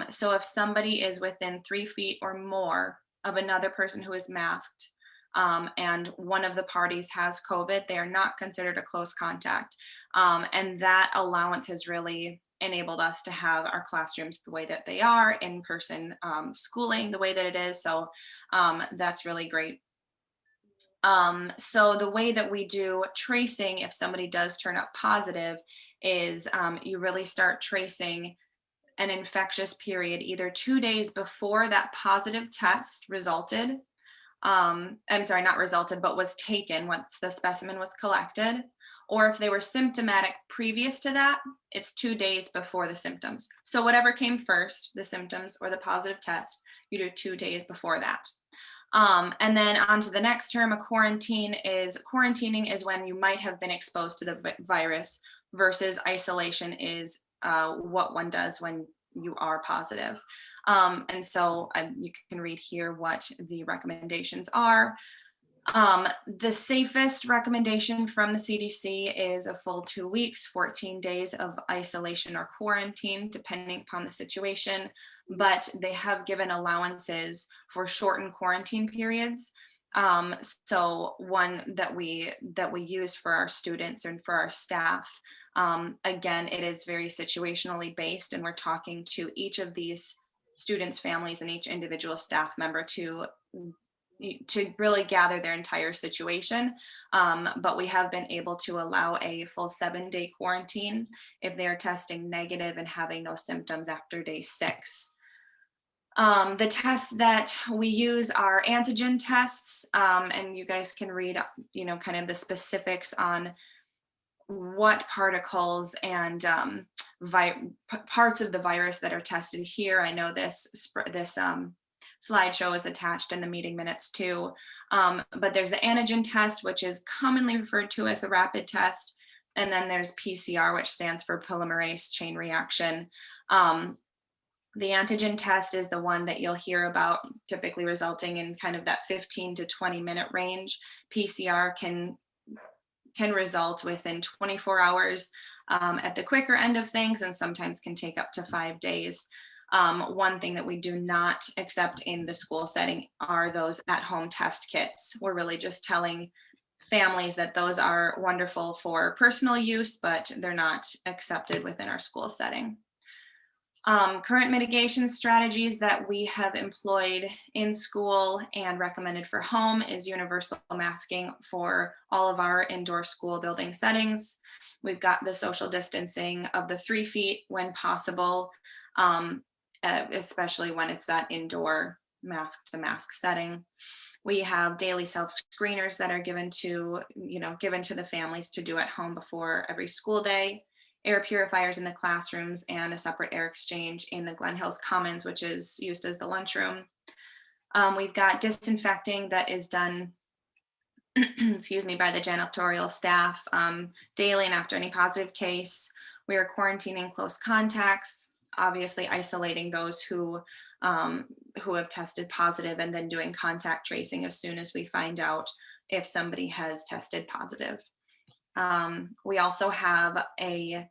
So if somebody is within 3 feet or more of another person who is masked, and one of the parties has COVID, they are not considered a close contact. And that allowance has really enabled us to have our classrooms the way that they are, in-person schooling the way that it is. So that's really great. So the way that we do tracing, if somebody does turn up positive, is you really start tracing an infectious period either 2 days before that positive test resulted. I'm sorry, not resulted, but was taken once the specimen was collected. Or if they were symptomatic previous to that, it's 2 days before the symptoms. So whatever came first, the symptoms or the positive test, you do 2 days before that. And then on to the next term, quarantining is when you might have been exposed to the virus, versus isolation is what one does when you are positive. And so you can read here what the recommendations are. The safest recommendation from the CDC is a full 2 weeks, 14 days of isolation or quarantine, depending upon the situation, but they have given allowances for shortened quarantine periods. So one that we use for our students and for our staff. Again, it is very situationally based, and we're talking to each of these students' families and each individual staff member to really gather their entire situation. But we have been able to allow a full 7-day quarantine if they are testing negative and having no symptoms after day 6. The tests that we use are antigen tests, and you guys can read, kind of the specifics on what particles and parts of the virus that are tested here. I know this slideshow is attached in the meeting minutes too, but there's the antigen test, which is commonly referred to as the rapid test, and then there's PCR, which stands for polymerase chain reaction. The antigen test is the one that you'll hear about, typically resulting in kind of that 15 to 20 minute range. PCR can result within 24 hours at the quicker end of things, and sometimes can take up to 5 days. One thing that we do not accept in the school setting are those at-home test kits. We're really just telling families that those are wonderful for personal use, but they're not accepted within our school setting. Current mitigation strategies that we have employed in school and recommended for home is universal masking for all of our indoor school building settings. We've got the social distancing of the 3 feet when possible, especially when it's that indoor mask to mask setting. We have daily self-screeners that are given to the families to do at home before every school day. Air purifiers in the classrooms and a separate air exchange in the Glen Hills Commons, which is used as the lunchroom. We've got disinfecting that is done excuse me, by the janitorial staff daily and after any positive case. We are quarantining close contacts, obviously isolating those who have tested positive, and then doing contact tracing as soon as we find out if somebody has tested positive. We also have a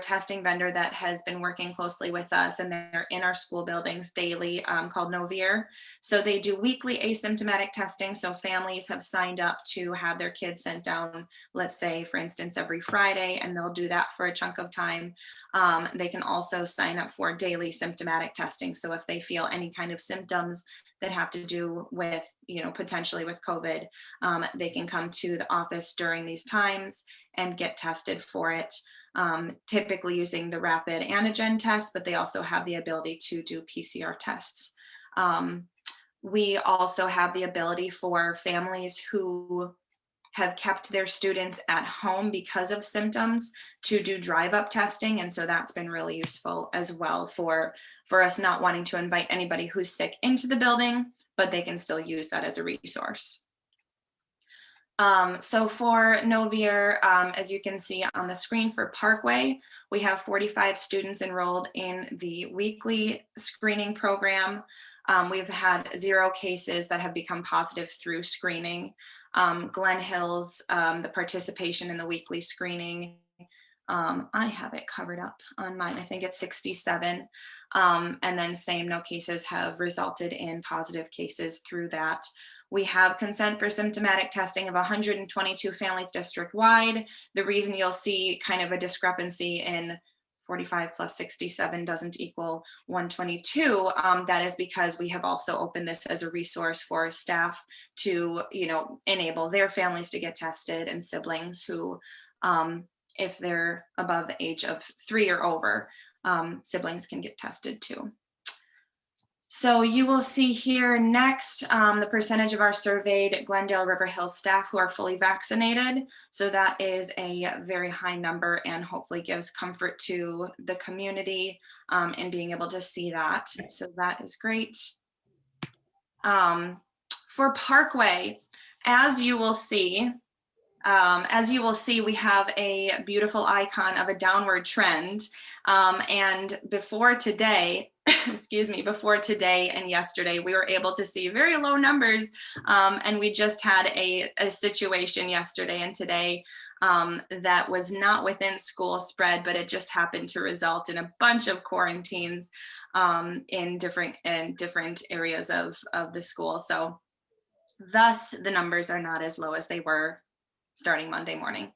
testing vendor that has been working closely with us, and they're in our school buildings daily, called Novir. So they do weekly asymptomatic testing. So families have signed up to have their kids sent down, let's say, for instance, every Friday, and they'll do that for a chunk of time. They can also sign up for daily symptomatic testing. So if they feel any kind of symptoms that have to do with, potentially with COVID, they can come to the office during these times and get tested for it. Typically using the rapid Anagen test, but they also have the ability to do PCR tests. We also have the ability for families who have kept their students at home because of symptoms to do drive-up testing. And so that's been really useful as well for us not wanting to invite anybody who's sick into the building, but they can still use that as a resource. So for Novir, as you can see on the screen for Parkway, we have 45 students enrolled in the weekly screening program. We've had 0 cases that have become positive through screening. Glen Hills, the participation in the weekly screening, I have it covered up on mine. I think it's 67. And then same, no cases have resulted in positive cases through that. We have consent for symptomatic testing of 122 families district-wide. The reason you'll see kind of a discrepancy in 45 plus 67 doesn't equal 122, that is because we have also opened this as a resource for staff to, enable their families to get tested, and siblings who, if they're above the age of 3 or over, siblings can get tested too. So you will see here next the percentage of our surveyed Glendale-River Hills staff who are fully vaccinated. So that is a very high number, and hopefully gives comfort to the community in being able to see that. So that is great. For Parkway, as you will see, we have a beautiful icon of a downward trend. And before today, before today and yesterday, we were able to see very low numbers. And we just had a situation yesterday and today that was not within school spread, but it just happened to result in a bunch of quarantines in different areas of the school. So Thus, the numbers are not as low as they were starting Monday morning.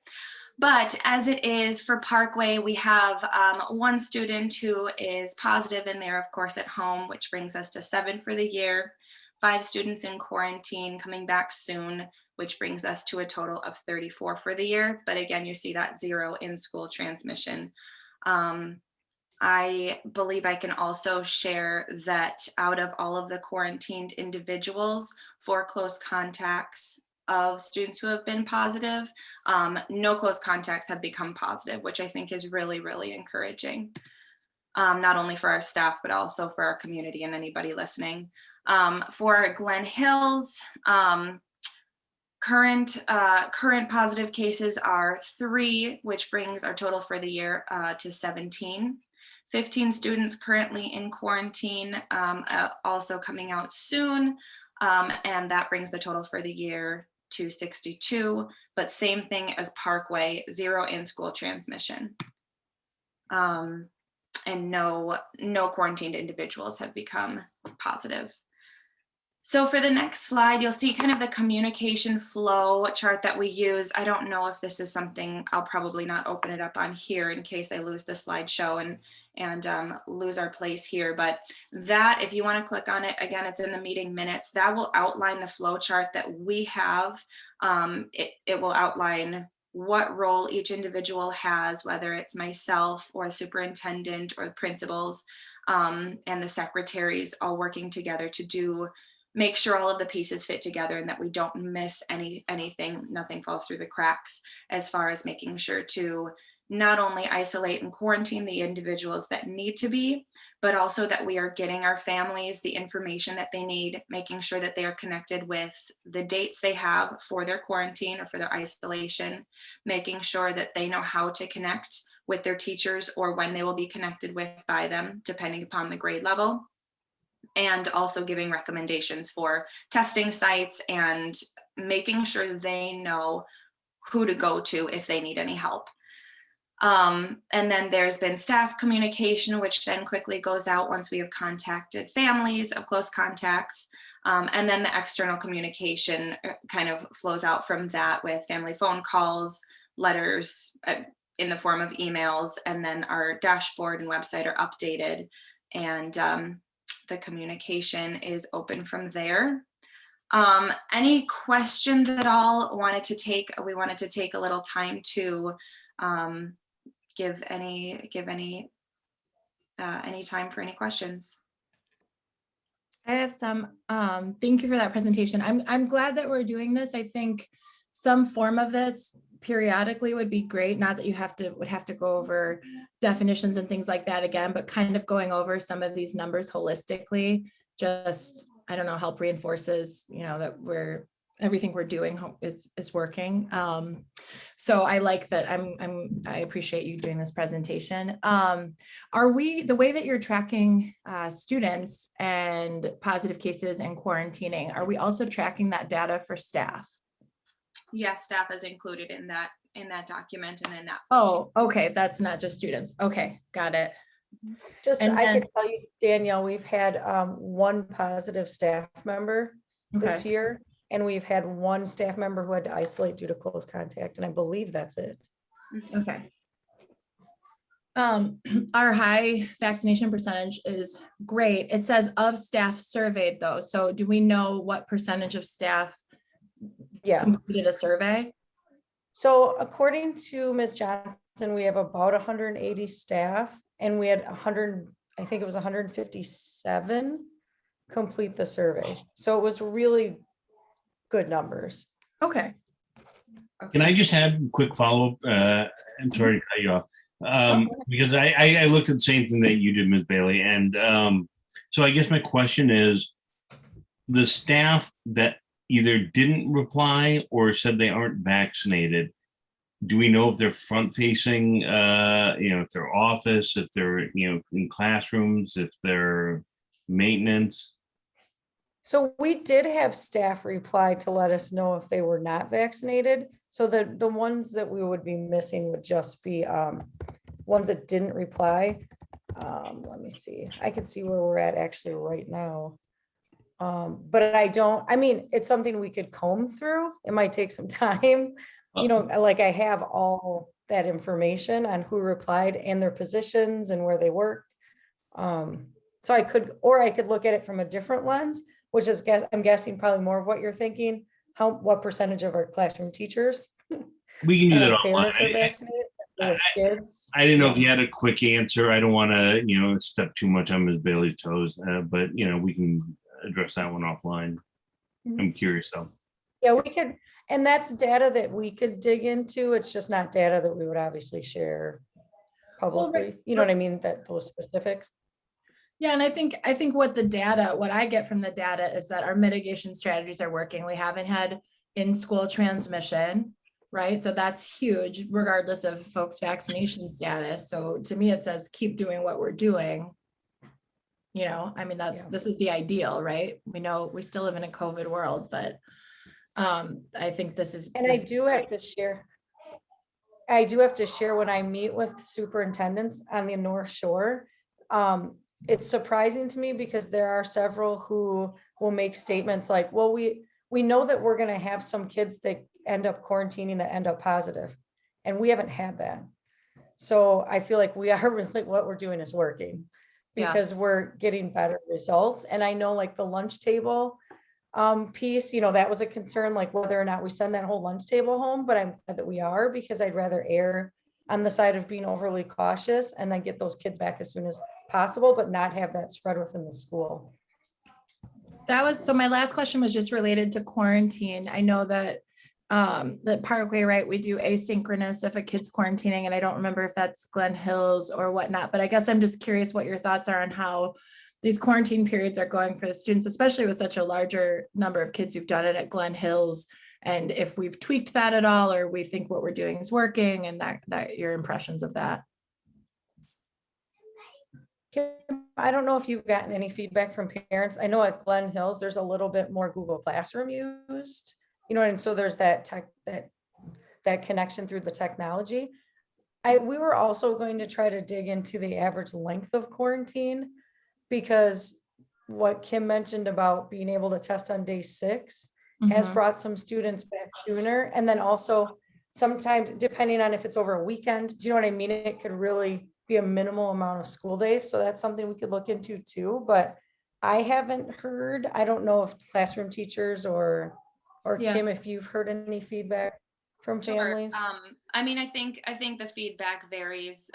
But as it is for Parkway, we have one student who is positive and they're of course at home, which brings us to 7 for the year. 5 students in quarantine coming back soon, which brings us to a total of 34 for the year. But again, you see that 0 in school transmission. I believe I can also share that out of all of the quarantined individuals, 4 close contacts of students who have been positive, no close contacts have become positive, which I think is really, really encouraging. Not only for our staff, but also for our community and anybody listening. For Glen Hills, current positive cases are 3, which brings our total for the year to 17. 15 students currently in quarantine, also coming out soon. And that brings the total for the year to 62, but same thing as Parkway, 0 in-school transmission. And no quarantined individuals have become positive. So for the next slide, you'll see kind of the communication flow chart that we use. I don't know if this is something, I'll probably not open it up on here in case I lose the slideshow and lose our place here. But that, if you want to click on it, again, it's in the meeting minutes. That will outline the flow chart that we have. It will outline what role each individual has, whether it's myself or a superintendent or the principals and the secretaries all working together to make sure all of the pieces fit together and that we don't miss anything, nothing falls through the cracks, as far as making sure to not only isolate and quarantine the individuals that need to be, but also that we are getting our families the information that they need, making sure that they are connected with the dates they have for their quarantine or for their isolation, making sure that they know how to connect with their teachers or when they will be connected with by them, depending upon the grade level. And also giving recommendations for testing sites and making sure they know who to go to if they need any help. And then there's been staff communication, which then quickly goes out once we have contacted families of close contacts. And then the external communication kind of flows out from that with family phone calls, letters in the form of emails, and then our dashboard and website are updated. And the communication is open from there. Any questions at all? We wanted to take a little time to give any time for any questions. I have some. Thank you for that presentation. I'm glad that we're doing this. I think some form of this periodically would be great. Not that you would have to go over definitions and things like that again, but kind of going over some of these numbers holistically, just, I don't know, help reinforces, that everything we're doing is working. So I like that. I appreciate you doing this presentation. Are we, the way that you're tracking students and positive cases and quarantining, are we also tracking that data for staff? Yes, staff is included in that document and in that. Oh, okay. That's not just students. Okay, got it. I could tell you, Danielle, we've had 1 positive staff member this year, and we've had 1 staff member who had to isolate due to close contact, and I believe that's it. Okay. Our high vaccination percentage is great. It says of staff surveyed though. So do we know what percentage of staff completed a survey? So according to Ms. Johnson, we have about 180 staff, and we had 157 complete the survey. So it was really good numbers. Okay. Can I just add a quick follow-up? I'm sorry to cut you off. Because I looked at the same thing that you did, Ms. Bailey. And so I guess my question is, the staff that either didn't reply or said they aren't vaccinated, do we know if they're front facing, if they're office, if they're, in classrooms, if they're maintenance? So we did have staff reply to let us know if they were not vaccinated. So the ones that we would be missing would just be ones that didn't reply. Let me see. I can see where we're at actually right now. But I mean, it's something we could comb through. It might take some time. Like I have all that information on who replied and their positions and where they worked. So I could look at it from a different lens, which is I'm guessing probably more of what you're thinking. What percentage of our classroom teachers We can do and that our parents are offline. vaccinated? Their kids? I didn't know if you had a quick answer. I don't want to, step too much on Ms. Bailey's toes, but we can address that one offline. I'm curious though. Yeah, we could, and that's data that we could dig into. It's just not data that we would obviously share publicly. You know what I mean? That those specifics. Yeah, and I think what I get from the data is that our mitigation strategies are working. We haven't had in-school transmission, right? So that's huge, regardless of folks' vaccination status. So to me, it says keep doing what we're doing. I mean, this is the ideal, right? We know we still live in a COVID world, but I think this is. And I do have to share when I meet with superintendents on the North Shore. It's surprising to me because there are several who will make statements like, well, we know that we're going to have some kids that end up quarantining that end up positive, and we haven't had that. So I feel like we are really, what we're doing is working because we're getting better results. And I know like the lunch table piece, that was a concern, like whether or not we send that whole lunch table home, but I'm glad that we are, because I'd rather err on the side of being overly cautious and then get those kids back as soon as possible, but not have that spread within the school. So my last question was just related to quarantine. I know that the Parkway, right, we do asynchronous if a kid's quarantining, and I don't remember if that's Glen Hills or whatnot, but I guess I'm just curious what your thoughts are on how these quarantine periods are going for the students, especially with such a larger number of kids who've done it at Glen Hills, and if we've tweaked that at all, or we think what we're doing is working, and that your impressions of that. Kim, I don't know if you've gotten any feedback from parents. I know at Glen Hills, there's a little bit more Google Classroom used, and so there's that connection through the technology. We were also going to try to dig into the average length of quarantine, because what Kim mentioned about being able to test on day 6 has brought some students back sooner. And then also sometimes, depending on if it's over a weekend, do you know what I mean? It could really be a minimal amount of school days. So that's something we could look into too, but I haven't heard, I don't know if classroom teachers or Kim, if you've heard any feedback from families. I mean, I think the feedback varies,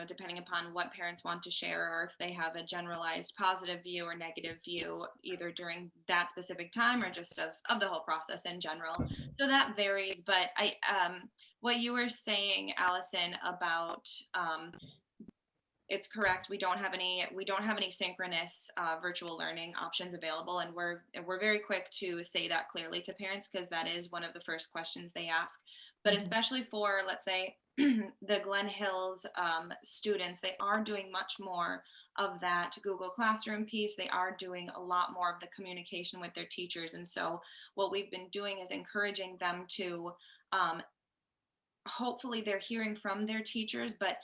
depending upon what parents want to share, or if they have a generalized positive view or negative view, either during that specific time or just of the whole process in general. So that varies. But what you were saying, Allison, about it's correct. We don't have any synchronous virtual learning options available, and we're very quick to say that clearly to parents, because that is one of the first questions they ask. But especially for, let's say, the Glen Hills students, they are doing much more of that Google Classroom piece. They are doing a lot more of the communication with their teachers, and so what we've been doing is encouraging them to. Hopefully, they're hearing from their teachers, but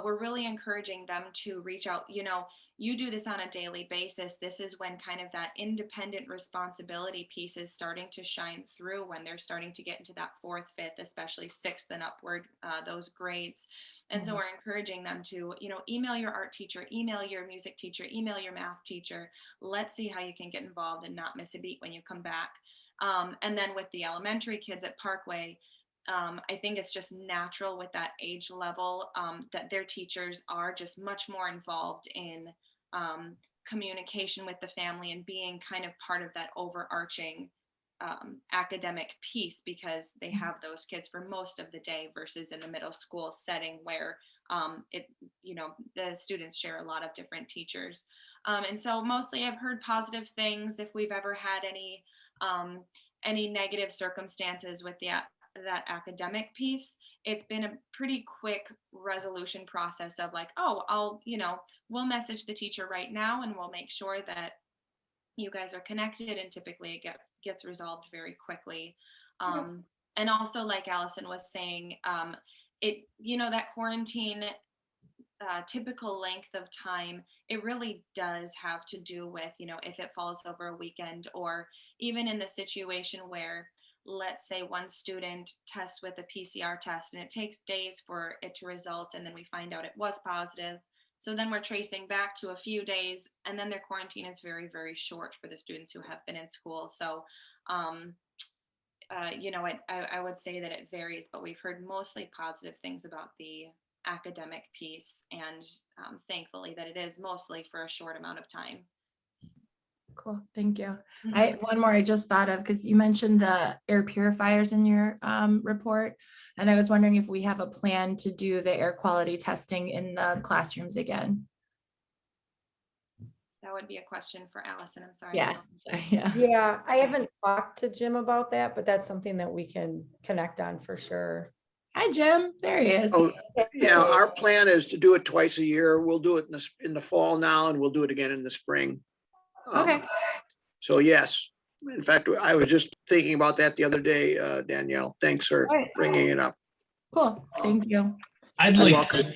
we're really encouraging them to reach out. You do this on a daily basis. This is when kind of that independent responsibility piece is starting to shine through, when they're starting to get into that 4th, 5th, especially 6th and upward, those grades. And so we're encouraging them to, email your art teacher, email your music teacher, email your math teacher. Let's see how you can get involved and not miss a beat when you come back. And then with the elementary kids at Parkway, I think it's just natural with that age level that their teachers are just much more involved in communication with the family and being kind of part of that overarching academic piece, because they have those kids for most of the day, versus in the middle school setting where the students share a lot of different teachers. And so mostly I've heard positive things. If we've ever had any negative circumstances with that academic piece, it's been a pretty quick resolution process of like, we'll message the teacher right now and we'll make sure that you guys are connected, and typically it gets resolved very quickly. And also, like Allison was saying, that quarantine typical length of time, it really does have to do with, if it falls over a weekend, or even in the situation where, let's say one student tests with a PCR test and it takes days for it to result, and then we find out it was positive. So then we're tracing back to a few days, and then their quarantine is very, very short for the students who have been in school. So, I would say that it varies, but we've heard mostly positive things about the academic piece, and thankfully that it is mostly for a short amount of time. Cool, thank you. Mhm. One more I just thought of, because you mentioned the air purifiers in your report, and I was wondering if we have a plan to do the air quality testing in the classrooms again. That would be a question for Allison. I'm sorry. Yeah, yeah. Yeah, I haven't talked to Jim about that, but that's something that we can connect on for sure. Hi, Jim. There he is. Oh, yeah, our plan is to do it twice a year. We'll do it in the fall now, and we'll do it again in the spring. Okay. So yes, in fact, I was just thinking about that the other day, Danielle. Thanks for All right. bringing it up. Cool, thank you. I'd You're like, welcome.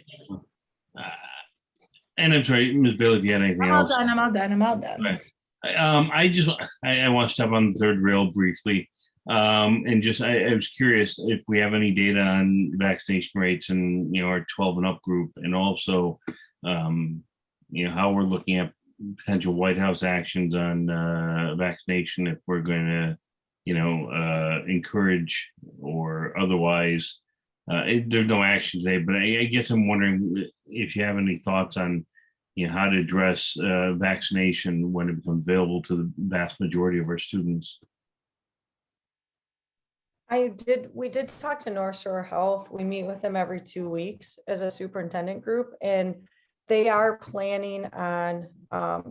and I'm sorry, Ms. Bailey, if you had anything I'm all else. done, I'm all done, I'm all done. Right. I want to step on the third rail briefly. And just, I was curious if we have any data on vaccination rates and, our 12 and up group, and also, how we're looking at potential White House actions on vaccination, if we're going to, encourage or otherwise. There's no action today, but I guess I'm wondering if you have any thoughts on, how to address vaccination when it becomes available to the vast majority of our students. We did talk to North Shore Health. We meet with them every 2 weeks as a superintendent group, and they are planning on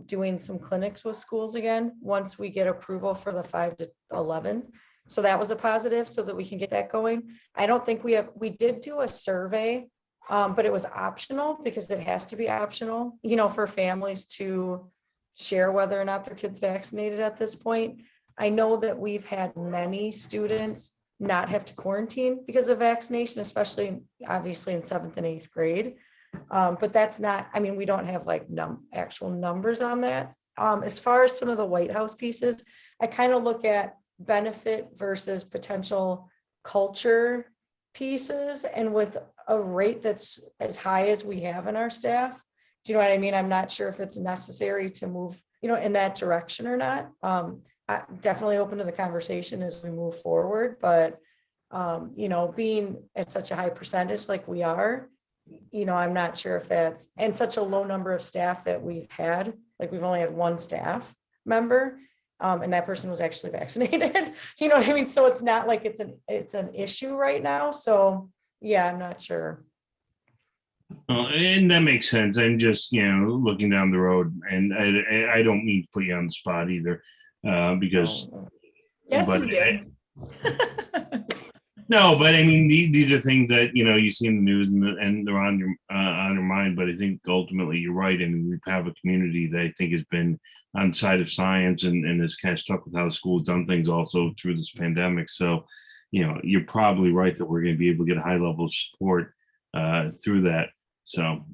doing some clinics with schools again, once we get approval for the 5 to 11. So that was a positive, so that we can get that going. I don't think we did do a survey, but it was optional, because it has to be optional, for families to share whether or not their kids vaccinated at this point. I know that we've had many students not have to quarantine because of vaccination, especially obviously in 7th and 8th grade. But that's not, we don't have like actual numbers on that. As far as some of the White House pieces, I kind of look at benefit versus potential culture pieces, and with a rate that's as high as we have in our staff, do you know what I mean? I'm not sure if it's necessary to move, in that direction or not. I'm definitely open to the conversation as we move forward, but being at such a high percentage like we are, I'm not sure if that's, and such a low number of staff that we've had, like we've only had one staff member, and that person was actually vaccinated. You know what I mean? So it's not like it's an issue right now. So yeah, I'm not sure. Well, and that makes sense. I'm just, looking down the road, and I don't mean to put you on the spot either, because. Yes, but you do. No, but these are things that, you see in the news, and they're on your mind. But I think ultimately you're right. We have a community that I think has been on the side of science, and has kind of stuck with how the school's done things also through this pandemic. So, you're probably right that we're going to be able to get a high level of support through that. So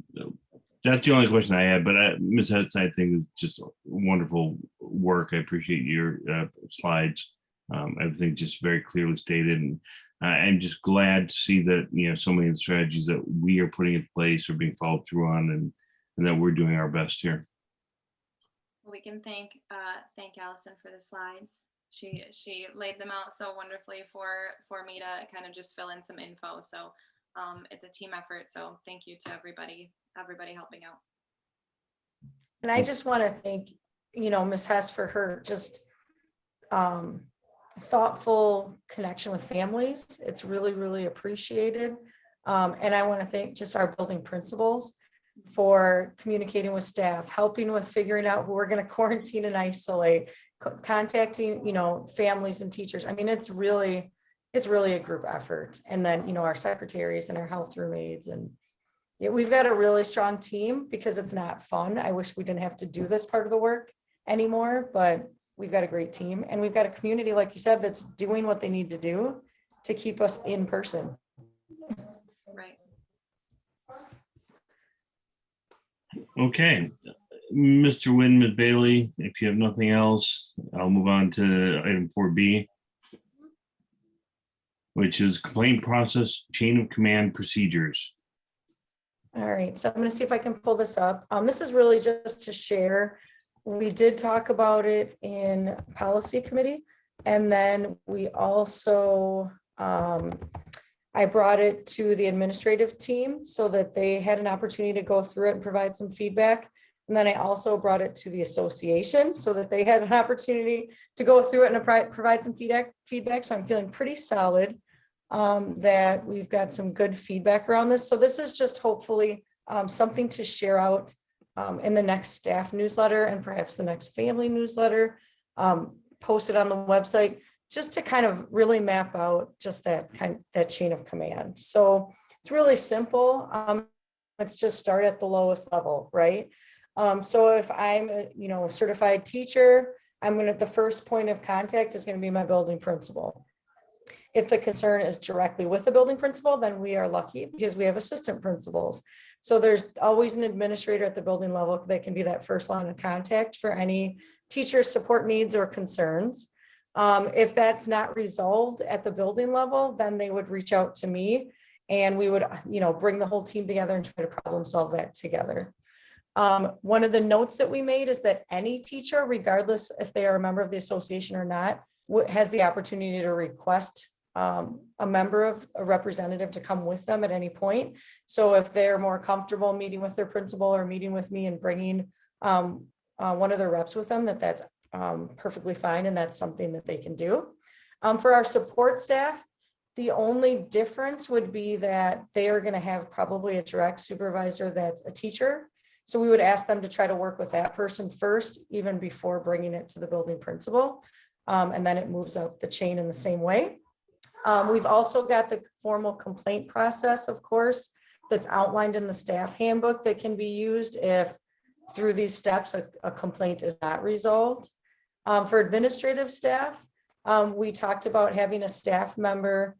that's the only question I had. But Ms. Hetz, I think is just wonderful work. I appreciate your slides. Everything just very clearly stated, and I'm just glad to see that so many of the strategies that we are putting in place are being followed through on, and that we're doing our best here. We can thank Allison for the slides. She laid them out so wonderfully for me to kind of just fill in some info. So it's a team effort. So thank you to everybody helping out. And I just want to thank, Ms. Hess for her just thoughtful connection with families. It's really, really appreciated. And I want to thank just our building principals for communicating with staff, helping with figuring out who we're going to quarantine and isolate, contacting, families and teachers. It's really a group effort. And then, our secretaries and our health room aides, and we've got a really strong team, because it's not fun. I wish we didn't have to do this part of the work anymore, but we've got a great team, and we've got a community, like you said, that's doing what they need to do to keep us in person. Right. Okay, Mr. Wynn, Ms. Bailey, if you have nothing else, I'll move on to item 4B, which is complaint process, chain of command procedures. All right, so I'm going to see if I can pull this up. This is really just to share. We did talk about it in policy committee, and then we also, I brought it to the administrative team so that they had an opportunity to go through it and provide some feedback. And then I also brought it to the association so that they had an opportunity to go through it and provide some feedback. So I'm feeling pretty solid that we've got some good feedback around this. So this is just hopefully something to share out in the next staff newsletter and perhaps the next family newsletter, posted on the website, just to kind of really map out just that chain of command. So it's really simple. Let's just start at the lowest level, right? So if I'm a certified teacher, the first point of contact is going to be my building principal. If the concern is directly with the building principal, then we are lucky because we have assistant principals. So there's always an administrator at the building level that can be that first line of contact for any teacher support needs or concerns. If that's not resolved at the building level, then they would reach out to me and we would, bring the whole team together and try to problem solve that together. One of the notes that we made is that any teacher, regardless if they are a member of the association or not, has the opportunity to request a member of a representative to come with them at any point. So if they're more comfortable meeting with their principal or meeting with me and bringing one of their reps with them, that's perfectly fine. And that's something that they can do. For our support staff, the only difference would be that they are going to have probably a direct supervisor that's a teacher. So we would ask them to try to work with that person first, even before bringing it to the building principal. And then it moves up the chain in the same way. We've also got the formal complaint process, of course, that's outlined in the staff handbook that can be used if through these steps a complaint is not resolved. For administrative staff, we talked about having a staff member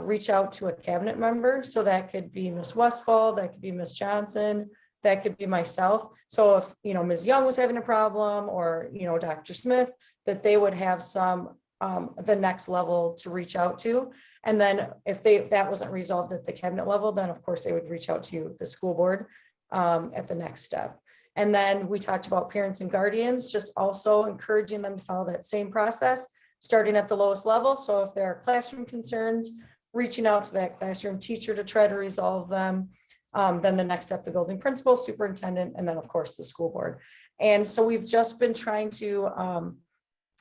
reach out to a cabinet member. So that could be Ms. Westfall, that could be Ms. Johnson, that could be myself. So if Ms. Young was having a problem, or Dr. Smith, that they would have the next level to reach out to. And then if that wasn't resolved at the cabinet level, then of course they would reach out to the school board at the next step. And then we talked about parents and guardians, just also encouraging them to follow that same process, starting at the lowest level. So if there are classroom concerns, reaching out to that classroom teacher to try to resolve them. Then the next step, the building principal, superintendent, and then of course the school board. And so we've just been trying to,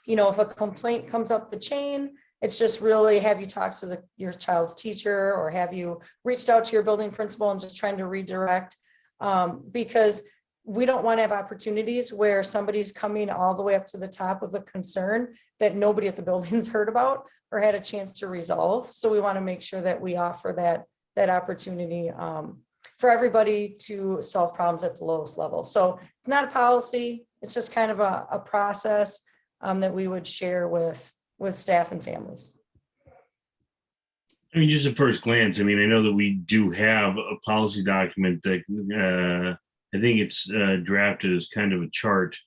if a complaint comes up the chain, it's just really have you talk to your child's teacher, or have you reached out to your building principal and just trying to redirect, because we don't want to have opportunities where somebody's coming all the way up to the top with a concern that nobody at the building's heard about or had a chance to resolve. So we want to make sure that we offer that opportunity for everybody to solve problems at the lowest level. So it's not a policy, it's just kind of a process that we would share with staff and families. I mean, just at first glance, I know that we do have a policy document that I think it's drafted as kind of a chart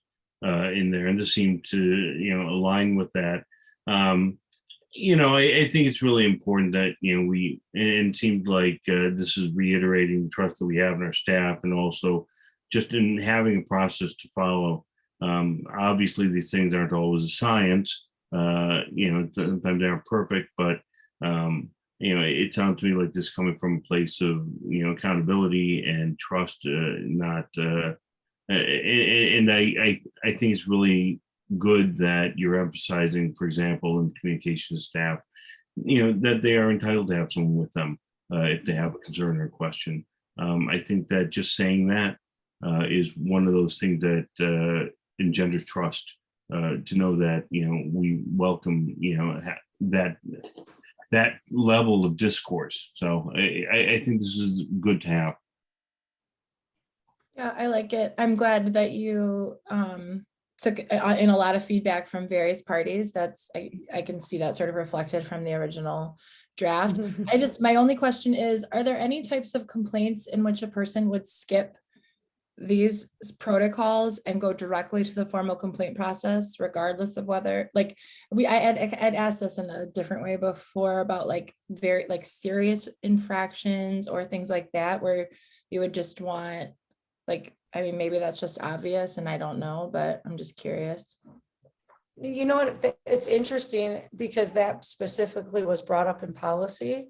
in there, and this seemed to, align with that. I think it's really important that, and it seemed like this is reiterating the trust that we have in our staff, and also just in having a process to follow. Obviously, these things aren't always a science. Sometimes they aren't perfect, but it sounds to me like this coming from a place of accountability and trust, not. And I think it's really good that you're emphasizing, for example, in communication to staff, that they are entitled to have someone with them if they have a concern or a question. I think that just saying that is one of those things that engenders trust, to know that we welcome that level of discourse. So I think this is good to have. Yeah, I like it. I'm glad that you took in a lot of feedback from various parties. I can see that sort of reflected from the original draft. My only question is, are there any types of complaints in which a person would skip these protocols and go directly to the formal complaint process, regardless of whether, like, I'd asked this in a different way before about like very like serious infractions or things like that, where you would just want, like, I mean, maybe that's just obvious and I don't know, but I'm just curious. You know what, it's interesting because that specifically was brought up in policy.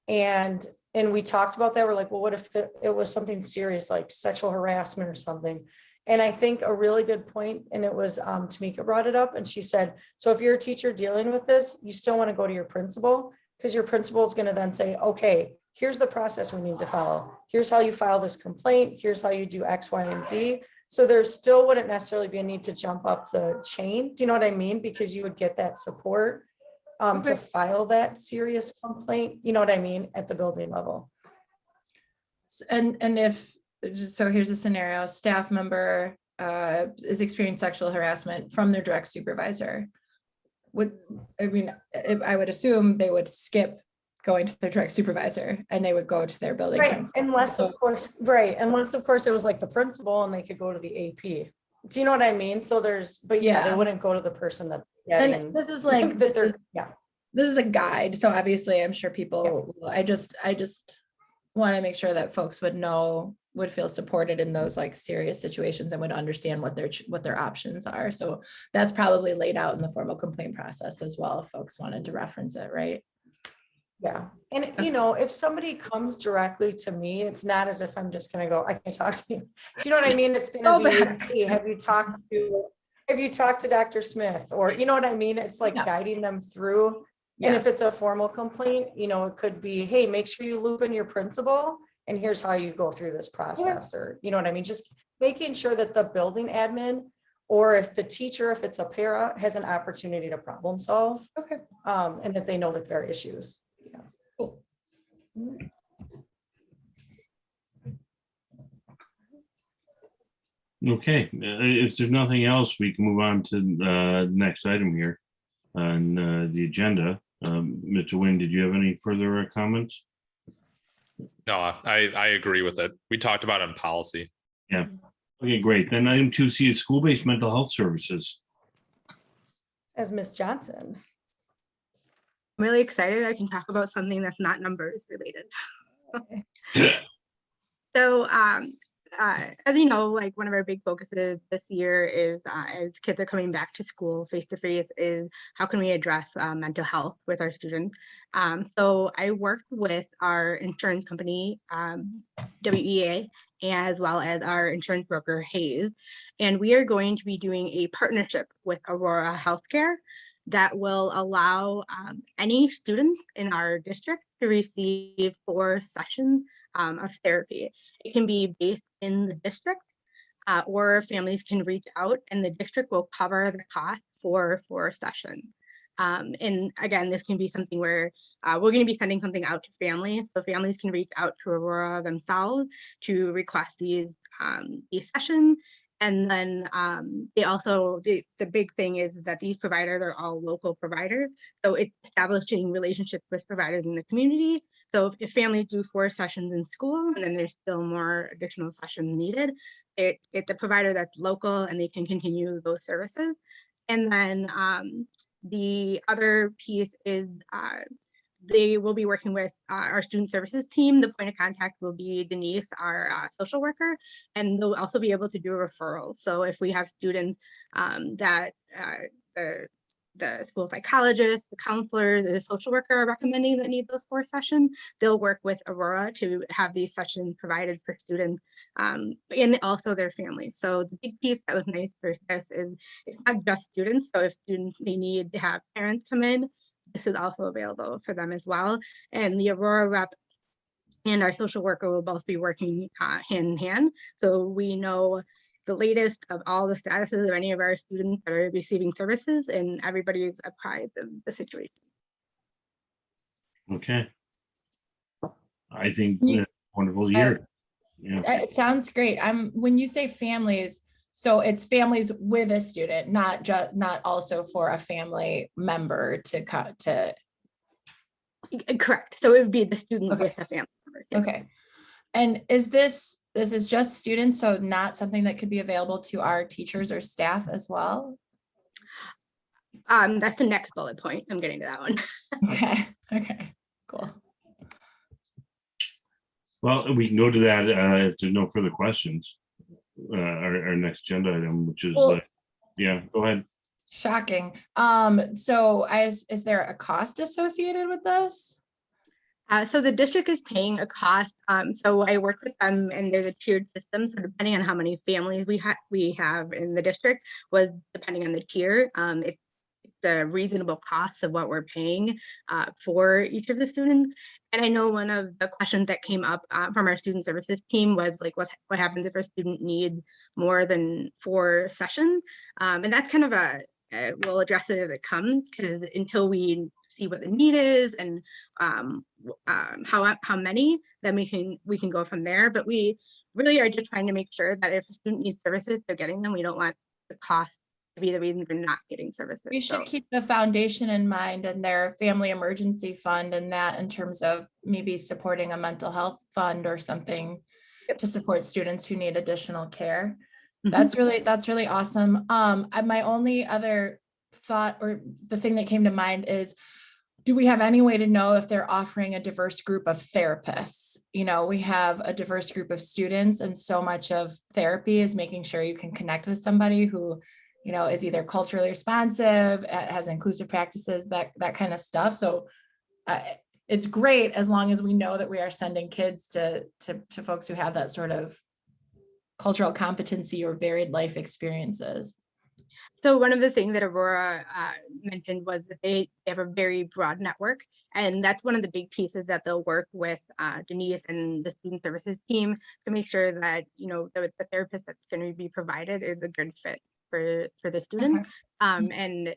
And we talked about that. We're like, well, what if it was something serious like sexual harassment or something? And I think a really good point, and it was Tamika brought it up, and she said, so if you're a teacher dealing with this, you still want to go to your principal, because your principal is going to then say, okay, here's the process we need to follow. Here's how you file this complaint. Here's how you do X, Y, and Z. So there still wouldn't necessarily be a need to jump up the chain. Do you know what I mean? Because you would get that support to file that serious complaint, you know what I mean, at the building level. And if, so here's a scenario, staff member is experiencing sexual harassment from their direct supervisor. I would assume they would skip going to their direct supervisor and they would go to their building Right, principal. unless of course it was like the principal and they could go to the AP. Do you know what I mean? So but yeah, they wouldn't go to the person that's getting. And this is like, this is a guide. So obviously I'm sure people, I just want to make sure that folks would feel supported in those like serious situations and would understand what their options are. So that's probably laid out in the formal complaint process as well, if folks wanted to reference it, right? Yeah. And you know, if somebody comes directly to me, it's not as if I'm just going to go, I can talk to you. Do you know what I mean? It's going to be, hey, have you talked to Dr. Smith? Or, you know what I mean? It's like guiding them through. Yeah. And if it's a formal complaint, you know, it could be, hey, make sure you loop in your principal and here's how you go through this process. Or, you know what I mean? Just making sure that the building admin, or if the teacher, if it's a para, has an opportunity to problem solve. Okay. And that they know that there are issues. Yeah. Cool. Okay, if there's nothing else, we can move on to the next item here on the agenda. Mr. Nguyen, did you have any further comments? No, I agree with it. We talked about it in policy. Yeah. Okay, great. Then item 2C is school-based mental health services. As Ms. Johnson. I'm really excited I can talk about something that's not numbers related. So as you know, like one of our big focuses this year is as kids are coming back to school face-to-face is how can we address mental health with our students. So I worked with our insurance company, WEA, as well as our insurance broker, Hayes, and we are going to be doing a partnership with Aurora Healthcare that will allow any students in our district to receive 4 sessions of therapy. It can be based in the district or families can reach out and the district will cover the cost for 4 sessions. And again, this can be something where we're going to be sending something out to families. So families can reach out to Aurora themselves to request these sessions. And then they also, the big thing is that these providers are all local providers. So it's establishing relationships with providers in the community. So if families do 4 sessions in school and then there's still more additional sessions needed, it's a provider that's local and they can continue those services. And then the other piece is they will be working with our student services team. The point of contact will be Denise, our social worker, and they'll also be able to do referrals. So if we have students that the school psychologist, the counselor, the social worker are recommending that need those 4 sessions, they'll work with Aurora to have these sessions provided for students and also their families. So the big piece that was nice for this is it's not just students. So if students, they need to have parents come in, this is also available for them as well. And the Aurora rep and our social worker will both be working hand in hand. So we know the latest of all the statuses of any of our students that are receiving services and everybody is apprised of the situation. Okay. I think that's a wonderful year. Yeah. It sounds great. When you say families, so it's families with a student, not also for a family member to cut to. Correct. So it would be the student with a family member. Okay. And this is just students, so not something that could be available to our teachers or staff as well? That's the next bullet point. I'm getting to that one. Okay, cool. Well, we can go to that if there's no further questions. Our next agenda item, which is, Well- yeah, go ahead. Shocking. So is there a cost associated with this? So the district is paying a cost. So I worked with them and there's a tiered system. So depending on how many families we have in the district was depending on the tier. It's a reasonable cost of what we're paying for each of the students. And I know one of the questions that came up from our student services team was like, what happens if a student needs more than 4 sessions? And that's kind of we'll address it as it comes, because until we see what the need is and how many, then we can go from there. But we really are just trying to make sure that if a student needs services, they're getting them. We don't want the cost to be the reason for not getting services. We should keep the foundation in mind and their family emergency fund and that in terms of maybe supporting a mental health fund or something to support students who need additional care. That's really awesome. My only other thought, or the thing that came to mind, is do we have any way to know if they're offering a diverse group of therapists? You know, we have a diverse group of students, and so much of therapy is making sure you can connect with somebody who, you know, is either culturally responsive, has inclusive practices, that kind of stuff. So it's great as long as we know that we are sending kids to folks who have that sort of cultural competency or varied life experiences. So one of the things that Aurora mentioned was that they have a very broad network, and that's one of the big pieces that they'll work with Denise and the student services team to make sure that, you know, the therapist that's going to be provided is a good fit for the students. And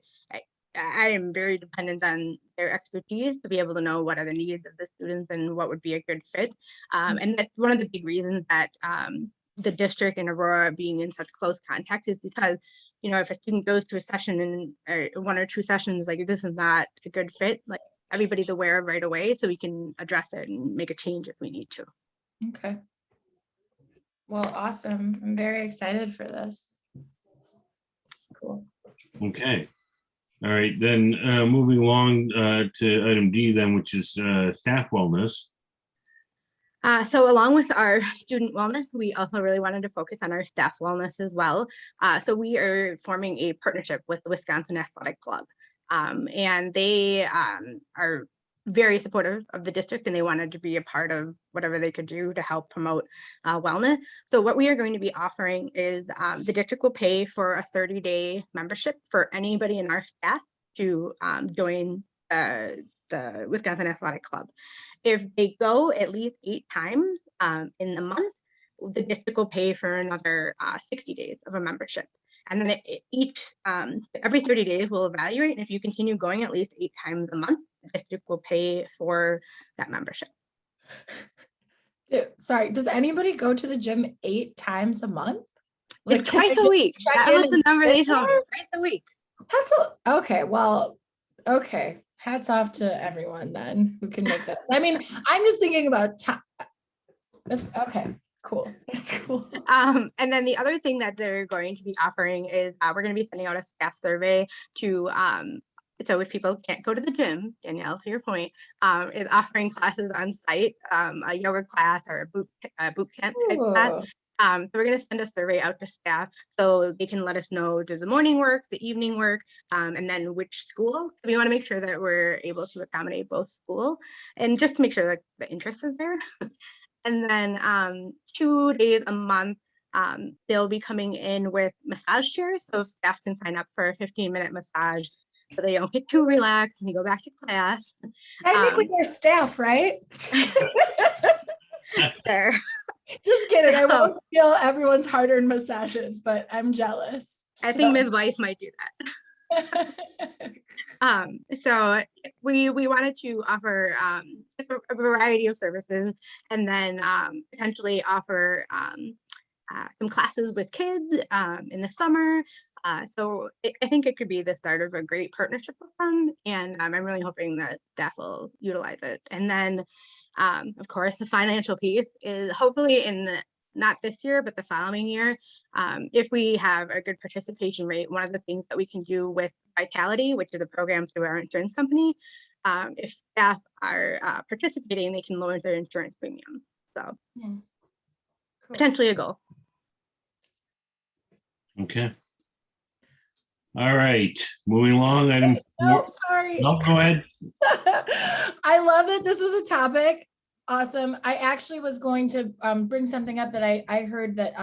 I am very dependent on their expertise to be able to know what are the needs of the students and what would be a good fit. And that's one of the big reasons that the district and Aurora being in such close contact is because, you know, if a student goes to a session and 1 or 2 sessions, like this is not a good fit, like everybody's aware right away, so we can address it and make a change if we need to. Okay. Well, awesome. I'm very excited for this. It's cool. Okay. All right, then moving along to item D then, which is staff wellness. So along with our student wellness, we also really wanted to focus on our staff wellness as well. So we are forming a partnership with the Wisconsin Athletic Club. And they are very supportive of the district, and they wanted to be a part of whatever they could do to help promote wellness. So what we are going to be offering is the district will pay for a 30-day membership for anybody in our staff to join the Wisconsin Athletic Club. If they go at least 8 times in the month, the district will pay for another 60 days of a membership. And then every 30 days we'll evaluate. And if you continue going at least 8 times a month, the district will pay for that membership. Sorry, does anybody go to the gym 8 times a month? Like twice a week. That was the number they told me. Twice a week. Okay. Well, okay. Hats off to everyone then who can make that. I mean, I'm just thinking about time. That's okay. Cool. That's cool. And then the other thing that they're going to be offering is we're going to be sending out a staff survey to so if people can't go to the gym, Danielle, to your point, is offering classes on site, a yoga class or a boot camp type class. So we're going to send a survey out to staff so they can let us know, does the morning work, the evening work, and then which school. We want to make sure that we're able to accommodate both schools and just to make sure that the interest is there. And then 2 days a month, they'll be coming in with massage chairs. So staff can sign up for a 15-minute massage so they don't get too relaxed and they go back to class. Technically they're staff, right? Sure. Just kidding. I won't steal everyone's hard-earned massages, but I'm jealous. I think Ms. Weiss might do that. So we wanted to offer a variety of services and then potentially offer some classes with kids in the summer. So I think it could be the start of a great partnership with them. And I'm really hoping that staff will utilize it. And then Of course, the financial piece is hopefully not this year, but the following year. If we have a good participation rate, one of the things that we can do with Vitality, which is a program through our insurance company, if staff are participating, they can lower their insurance premium. So Cool. potentially a goal. Okay. All right, moving along. Item Oh, 4. sorry. No, go ahead. I love that this was a topic. Awesome. I actually was going to bring something up that I heard that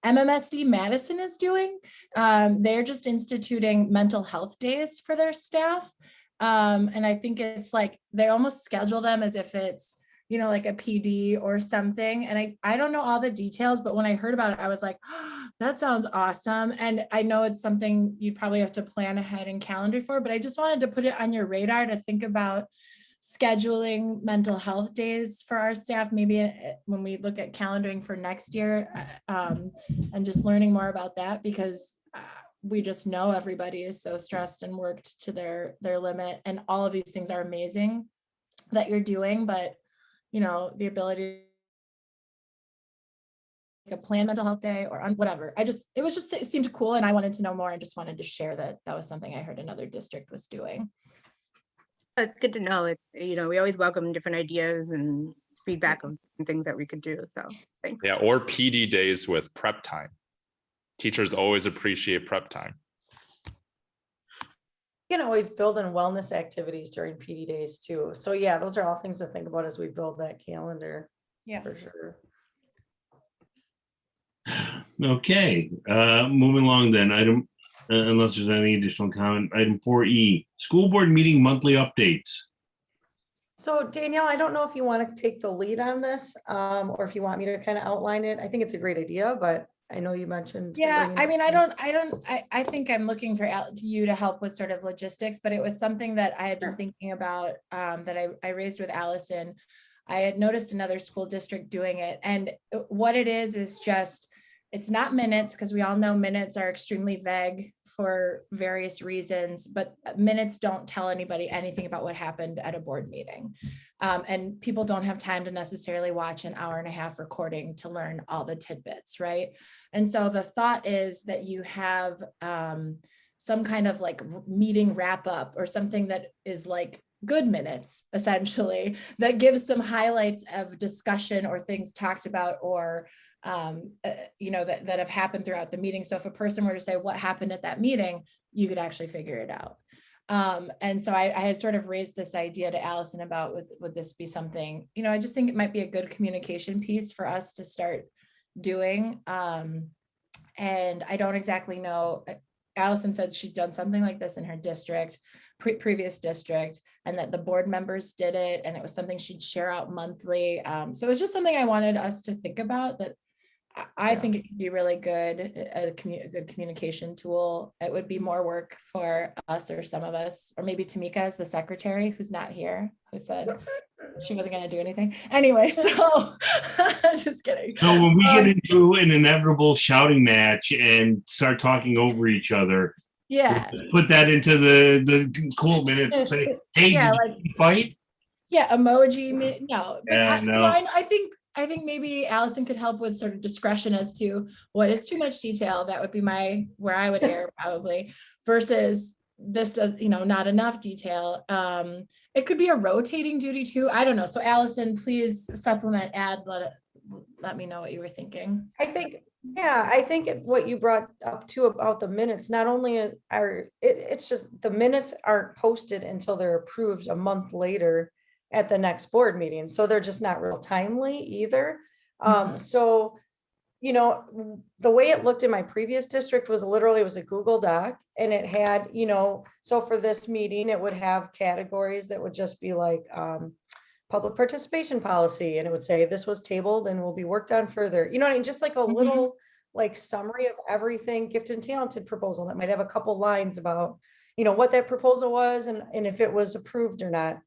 MMSD Madison is doing. They're just instituting mental health days for their staff. And I think it's like they almost schedule them as if it's, you know, like a PD or something. And I don't know all the details, but when I heard about it, I was like, oh, that sounds awesome. And I know it's something you'd probably have to plan ahead and calendar for, but I just wanted to put it on your radar to think about scheduling mental health days for our staff, maybe when we look at calendaring for next year, and just learning more about that, because we just know everybody is so stressed and worked to their limit, and all of these things are amazing that you're doing, but you know, the ability to a planned mental health day or on whatever. It seemed cool, and I wanted to know more. I just wanted to share that was something I heard another district was doing. It's good to know. You know, we always welcome different ideas and feedback of things that we could do. So thanks. Yeah, or PD days with prep time. Teachers always appreciate prep time. You can always build in wellness activities during PD days too. So yeah, those are all things to think about as we build that calendar. Yeah. For sure. Okay, moving along then. Item, unless there's any additional comment, item 4E, school board meeting monthly updates. So Danielle, I don't know if you want to take the lead on this, or if you want me to kind of outline it. I think it's a great idea, but I know you mentioned. Yeah, bringing I it mean, up. I think I'm looking for you to help with sort of logistics, but it was something that I had been Sure. thinking about, that I raised with Allison. I had noticed another school district doing it, and what it is just, it's not minutes, because we all know minutes are extremely vague for various reasons, but minutes don't tell anybody anything about what happened at a board meeting. And people don't have time to necessarily watch an 1.5-hour recording to learn all the tidbits, right? And so the thought is that you have some kind of like meeting wrap up or something that is like good minutes, essentially, that gives some highlights of discussion or things talked about, or you know, that have happened throughout the meeting. So if a person were to say what happened at that meeting, you could actually figure it out. And so I had sort of raised this idea to Allison about would this be something, you know, I just think it might be a good communication piece for us to start doing. And I don't exactly know. Allison said she'd done something like this in her district, previous district, and that the board members did it, and it was something she'd share out monthly. So it's just something I wanted us to think about, that I think it could be really good, a good communication tool. It would be more work for us, or some of us, or maybe Tamika as the secretary, who's not here, who said she wasn't going to do anything. Anyway, so just kidding. So when we get into an inevitable shouting match and start talking over each other, yeah, put that into the cool minutes and say, hey, yeah, did like you fight? yeah, emoji. No, but Yeah, no, I think maybe Allison could help with sort of discretion as to what is too much detail. That would be where I would err probably, versus this does, you know, not enough detail. It could be a rotating duty too. I don't know. So Allison, please supplement, add, let me know what you were thinking. I think what you brought up too about the minutes, not only it's just the minutes aren't posted until they're approved a month later at the next board meeting. So they're just not real timely either. So, you know, the way it looked in my previous district was literally, it was a Google Doc, and it had, you know, so for this meeting, it would have categories that would just be like, public participation policy, and it would say this was tabled and will be worked on further, you know what I mean, just like a little like summary of everything, gifted and talented proposal that might have a couple lines about, you know, what that proposal was, and if it was approved or not.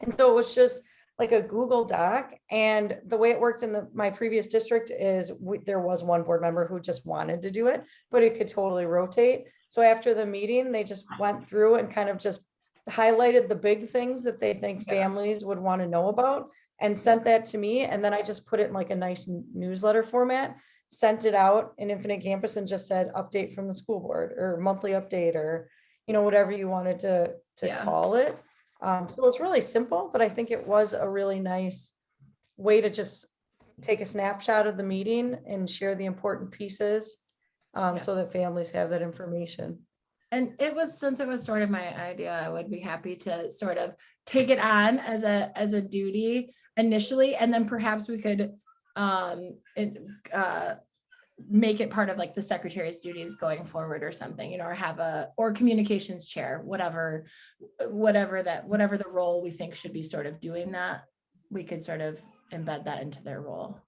And so it was just like a Google Doc. And the way it worked in my previous district is there was one board member who just wanted to do it, but it could totally rotate. So after the meeting, they just went through and kind of just highlighted the big things that they think families would want to know about. and sent that to me. And then I just put it in like a nice newsletter format, sent it out in Infinite Campus and just said update from the school board or monthly update or, whatever you wanted to Yeah. call it. So it's really simple, but I think it was a really nice way to just take a snapshot of the meeting and share the important pieces so that families have that information. And since it was sort of my idea, I would be happy to sort of take it on as a duty initially, and then perhaps we could make it part of like the secretary's duties going forward or something, or communications chair, whatever the role we think should be sort of doing that, we could sort of embed that into their role.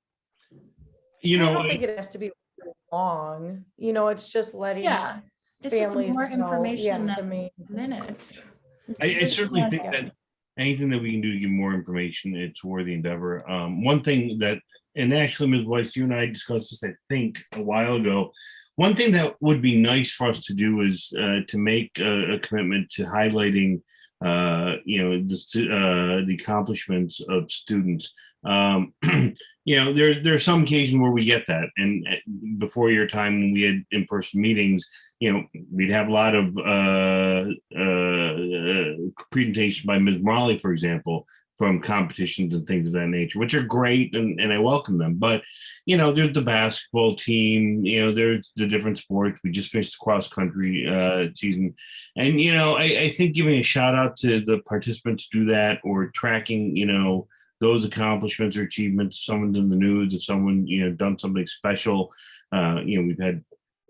I don't think it has to be long, it's just letting It's just families more know, information the than main. minutes. I certainly think that anything that we can do to give more information, it's worthy endeavor. One thing that, and actually, Ms. Weiss, you and I discussed this, I think, a while ago. One thing that would be nice for us to do is to make a commitment to highlighting, the accomplishments of students. There's some occasion where we get that, and before your time when we had in-person meetings, we'd have a lot of presentation by Ms. Morley, for example, from competitions and things of that nature, which are great, and I welcome them. But there's the basketball team, there's the different sports. We just finished the cross country season, and I think giving a shout out to the participants do that, or tracking those accomplishments or achievements. If someone's in the news, if someone done something special, we've had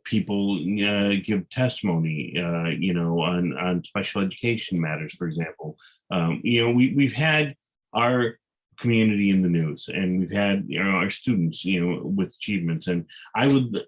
people give testimony, on special education matters, for example. We've had our community in the news, and we've had our students, with achievements. And I would,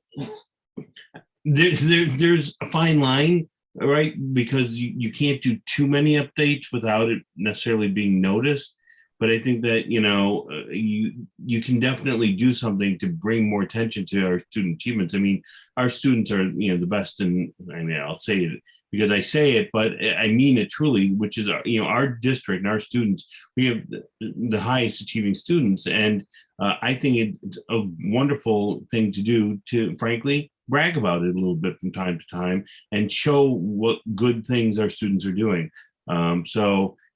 there's a fine line, right? Because you can't do too many updates without it necessarily being noticed. But I think that, you can definitely do something to bring more attention to our student achievements. I mean, our students are, the best I'll say it because I say it, but I mean it truly, which is, our district and our students, we have the highest achieving students. And I think it's a wonderful thing to do to, frankly, brag about it a little bit from time to time and show what good things our students are doing.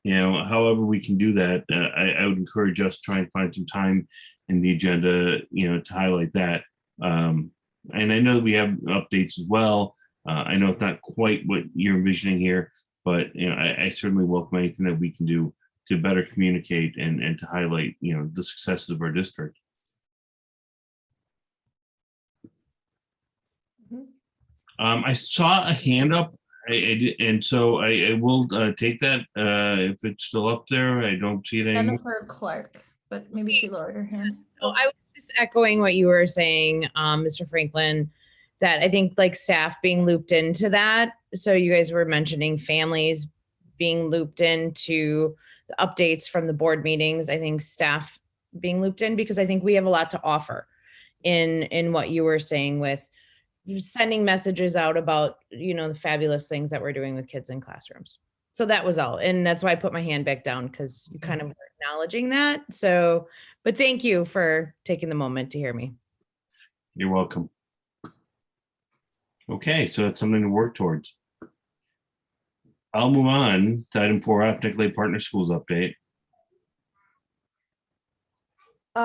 However we can do that, I would encourage us to try and find some time in the agenda, to highlight that. And I know that we have updates as well. I know it's not quite what you're envisioning here, but I certainly welcome anything that we can do to better communicate and to highlight, the successes of our district. I saw a hand up. And so I will take that if it's still up there. I don't see it anymore. Jennifer Clark, but maybe she lowered her hand. So I was just echoing what you were saying, Mr. Franklin, that I think like staff being looped into that. So you guys were mentioning families being looped into the updates from the board meetings. I think staff being looped in, because I think we have a lot to offer in what you were saying with sending messages out about, the fabulous things that we're doing with kids in classrooms. So that was all. And that's why I put my hand back down, because you kind of were acknowledging that. So, but thank you for taking the moment to hear me. You're welcome. Okay, so that's something to work towards. I'll move on to item 4, Nicolay Partner Schools update.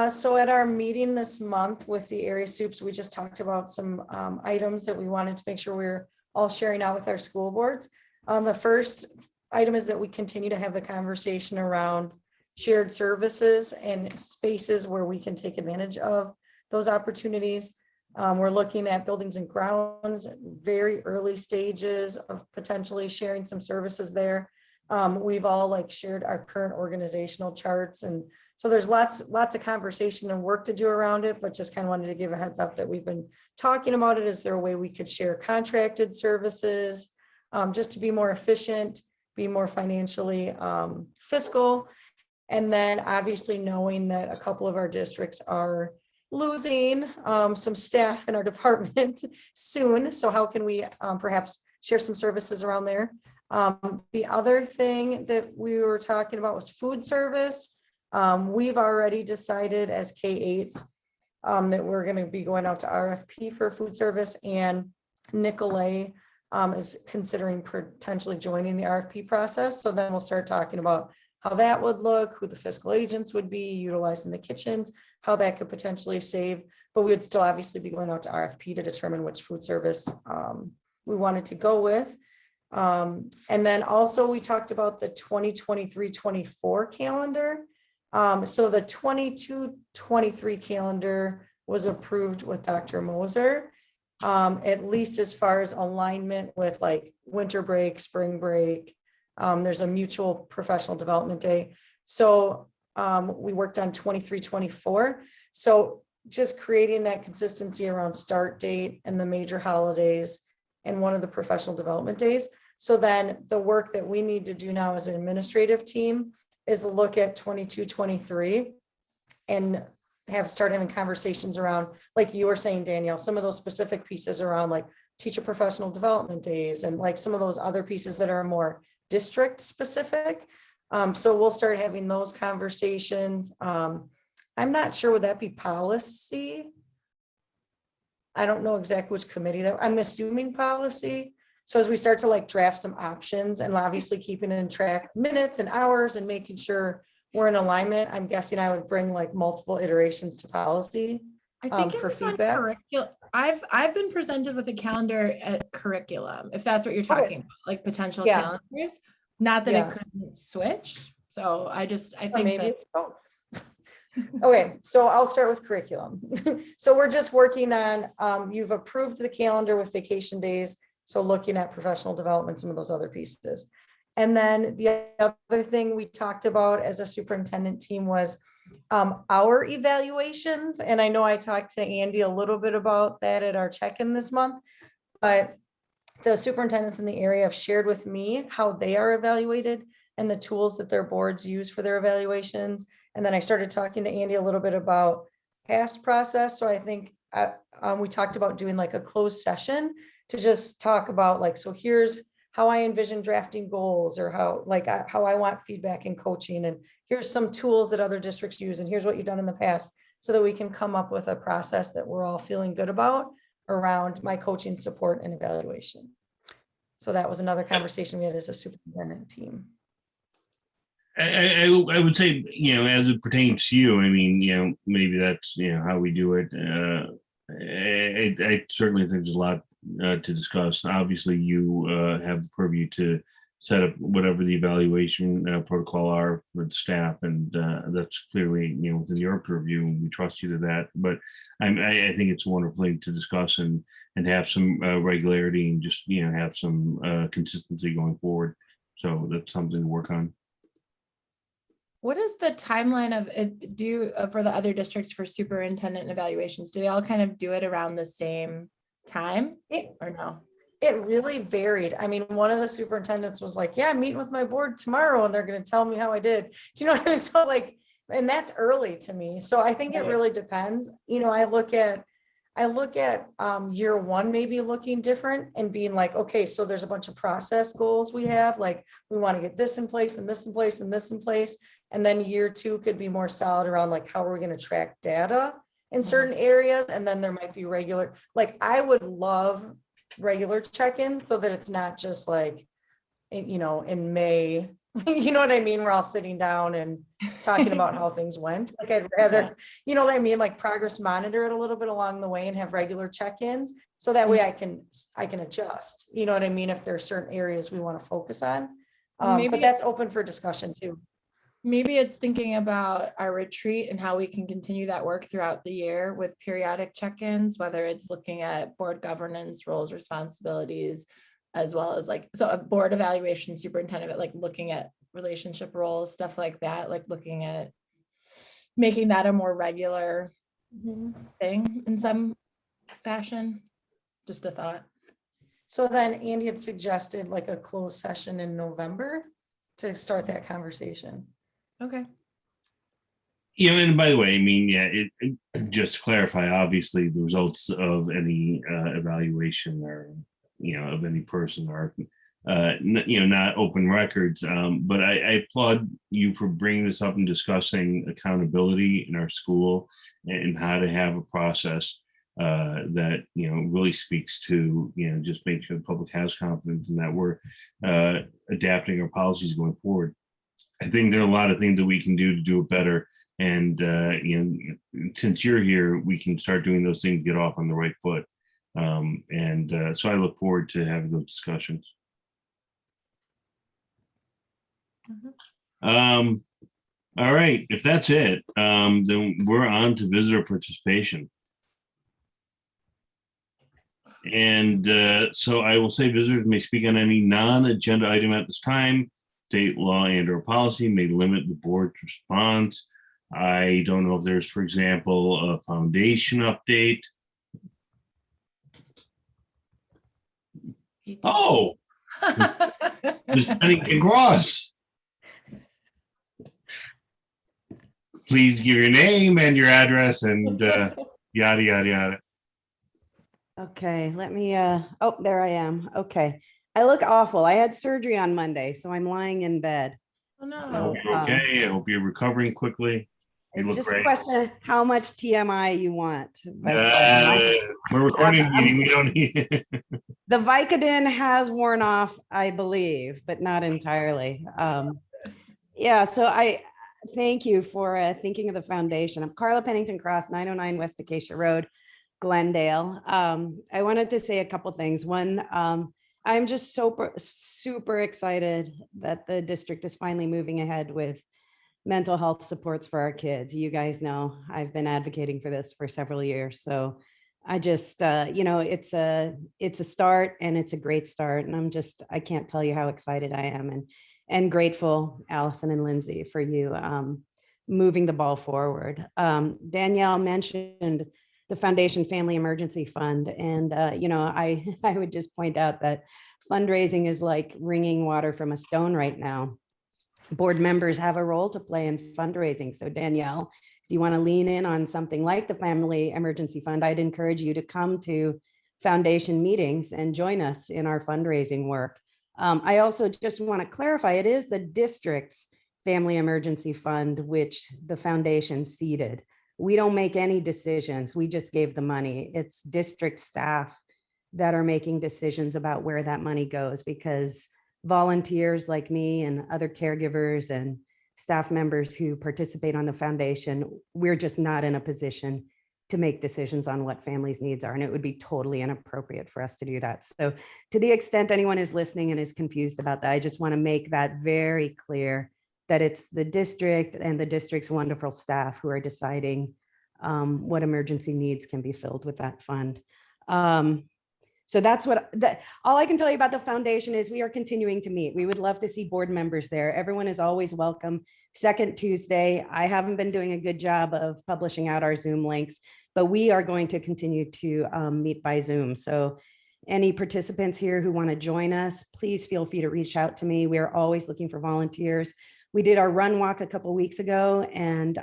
So at our meeting this month with the area soups, we just talked about some items that we wanted to make sure we're all sharing out with our school boards. The first item is that we continue to have the conversation around shared services and spaces where we can take advantage of those opportunities. We're looking at buildings and grounds, very early stages of potentially sharing some services there. We've all shared our current organizational charts, and so there's lots of conversation and work to do around it, but just kind of wanted to give a heads up that we've been talking about it. Is there a way we could share contracted services just to be more efficient, be more financially fiscal? And then obviously knowing that a couple of our districts are losing some staff in our department soon. So how can we perhaps share some services around there? The other thing that we were talking about was food service. We've already decided as K-8s that we're going to be going out to RFP for food service, and Nicolay is considering potentially joining the RFP process. So then we'll start talking about how that would look, who the fiscal agents would be, utilizing the kitchens, how that could potentially save. But we would still obviously be going out to RFP to determine which food service we wanted to go with. And then also we talked about the 2023-24 calendar. So the 22-23 calendar was approved with Dr. Moser, at least as far as alignment with like winter break, spring break. There's a mutual professional development day. So we worked on 23-24. So just creating that consistency around start date and the major holidays and one of the professional development days. So then the work that we need to do now as an administrative team is look at 22-23 and start having conversations around, like you were saying, Danielle, some of those specific pieces around like teacher professional development days and like some of those other pieces that are more district specific. So we'll start having those conversations. I'm not sure, would that be policy? I don't know exactly which committee that, I'm assuming policy. So as we start to like draft some options and obviously keeping in track minutes and hours and making sure we're in alignment, I'm guessing I would bring like multiple iterations to policy I think for it was on feedback. curriculum. I've been presented with a calendar at curriculum, if that's what you're talking about, like potential Yeah. calendars. Not that Yeah. it couldn't switch. So I Or think maybe that it's both. Okay, so I'll start with curriculum. So we're just working on, you've approved the calendar with vacation days. So looking at professional development, some of those other pieces. And then the other thing we talked about as a superintendent team was our evaluations. And I know I talked to Andy a little bit about that at our check-in this month, but the superintendents in the area have shared with me how they are evaluated and the tools that their boards use for their evaluations. And then I started talking to Andy a little bit about past process. So I think we talked about doing like a closed session to just talk about like, so here's how I envision drafting goals, or how I want feedback and coaching. And here's some tools that other districts use. And here's what you've done in the past, so that we can come up with a process that we're all feeling good about around my coaching, support, and evaluation. So that was another conversation we had as a superintendent team. I would say, as it pertains to you, I mean, maybe that's, how we do it. I certainly think there's a lot to discuss. Obviously, you have the purview to set up whatever the evaluation protocol are for the staff, and that's clearly, within your purview, and we trust you to that. But I think it's a wonderful thing to discuss and have some regularity and just, have some consistency going forward. So that's something to work on. what is the timeline of it for the other districts for superintendent evaluations? Do they all kind of do it around the same time or no? It really varied. I mean, one of the superintendents was like, yeah, I'm meeting with my board tomorrow and they're going to tell me how I did. Do you know what I mean? So like, and that's early to me. So I think it really depends. I look at year one maybe looking different and being like, okay, so there's a bunch of process goals we have, like we want to get this in place and this in place and this in place. And then year two could be more solid around like, how are we going to track data in certain areas? And then there might be regular, like I would love regular check-ins so that it's not just like, in May, you know what I mean? We're all sitting down and talking about how things went. Like I'd rather, you know what I mean? Like progress monitor it a little bit along the way and have regular check-ins. So that way I can adjust, you know what I mean? If there are certain areas we want to focus on, but that's open for discussion too. Maybe it's thinking about our retreat and how we can continue that work throughout the year with periodic check-ins, whether it's looking at board governance, roles, responsibilities, as well as so a board evaluation superintendent, like looking at relationship roles, stuff like that, like looking at making that a more regular thing in some fashion. Just a thought. So then Andy had suggested like a closed session in November to start that conversation. Okay. And by the way, I mean, just to clarify, obviously the results of any evaluation or, of any person are not open records. But I applaud you for bringing this up and discussing accountability in our school and how to have a process that, really speaks to, just make sure the public has confidence and that we're adapting our policies going forward. I think there are a lot of things that we can do it better. And, since you're here, we can start doing those things, get off on the right foot. So I look forward to having those discussions. All right, if that's it, then we're on to visitor participation. And so I will say visitors may speak on any non-agenda item at this time. State law and/or policy may limit the board's response. I don't know if there's, for example, a foundation update. Oh, Ms. Pennington Cross. Please give your name and your address and yada, yada, yada. Okay, let me, oh, there I am. Okay. I look awful. I had surgery on Monday, so I'm lying in bed. Oh, no. I hope you're okay. I hope you're recovering quickly. You It's look just great. a question of how much TMI you want. But, We're recording the meeting. We don't need it. the Vicodin has worn off, I believe, but not entirely. Yeah, so I thank you for thinking of the foundation. I'm Carla Pennington Cross, 909 West Acacia Road, Glendale. I wanted to say a couple things. One, I'm just super excited that the district is finally moving ahead with mental health supports for our kids. You guys know I've been advocating for this for several years. So I just, it's a start, and it's a great start. And I can't tell you how excited I am and grateful, Allison and Lindsay, for you moving the ball forward. Danielle mentioned the Foundation Family Emergency Fund. And, I would just point out that fundraising is like wringing water from a stone right now. Board members have a role to play in fundraising. So Danielle, if you want to lean in on something like the Family Emergency Fund, I'd encourage you to come to foundation meetings and join us in our fundraising work. I also just want to clarify, it is the district's Family Emergency Fund, which the foundation seeded. We don't make any decisions. We just gave the money. It's district staff that are making decisions about where that money goes, because volunteers like me and other caregivers and staff members who participate on the foundation, we're just not in a position to make decisions on what families' needs are. And it would be totally inappropriate for us to do that. So to the extent anyone is listening and is confused about that, I just want to make that very clear, that it's the district and the district's wonderful staff who are deciding what emergency needs can be filled with that fund. So that's all I can tell you about the foundation is we are continuing to meet. We would love to see board members there. Everyone is always welcome. Second Tuesday. I haven't been doing a good job of publishing out our Zoom links, but we are going to continue to meet by Zoom. So any participants here who want to join us, please feel free to reach out to me. We are always looking for volunteers. We did our run walk a couple of weeks ago, and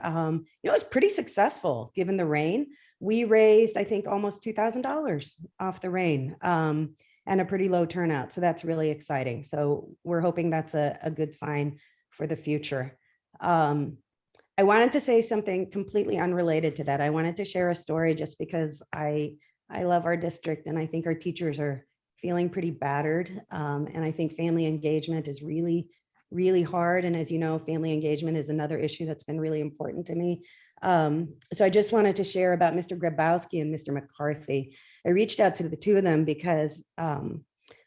it was pretty successful given the rain. We raised, I think, almost $2,000 off the rain, and a pretty low turnout. So that's really exciting. So we're hoping that's a good sign for the future. I wanted to say something completely unrelated to that. I wanted to share a story just because I love our district, and I think our teachers are feeling pretty battered. And I think family engagement is really, really hard. And as you know, family engagement is another issue that's been really important to me. So I just wanted to share about Mr. Grabowski and Mr. McCarthy. I reached out to the two of them because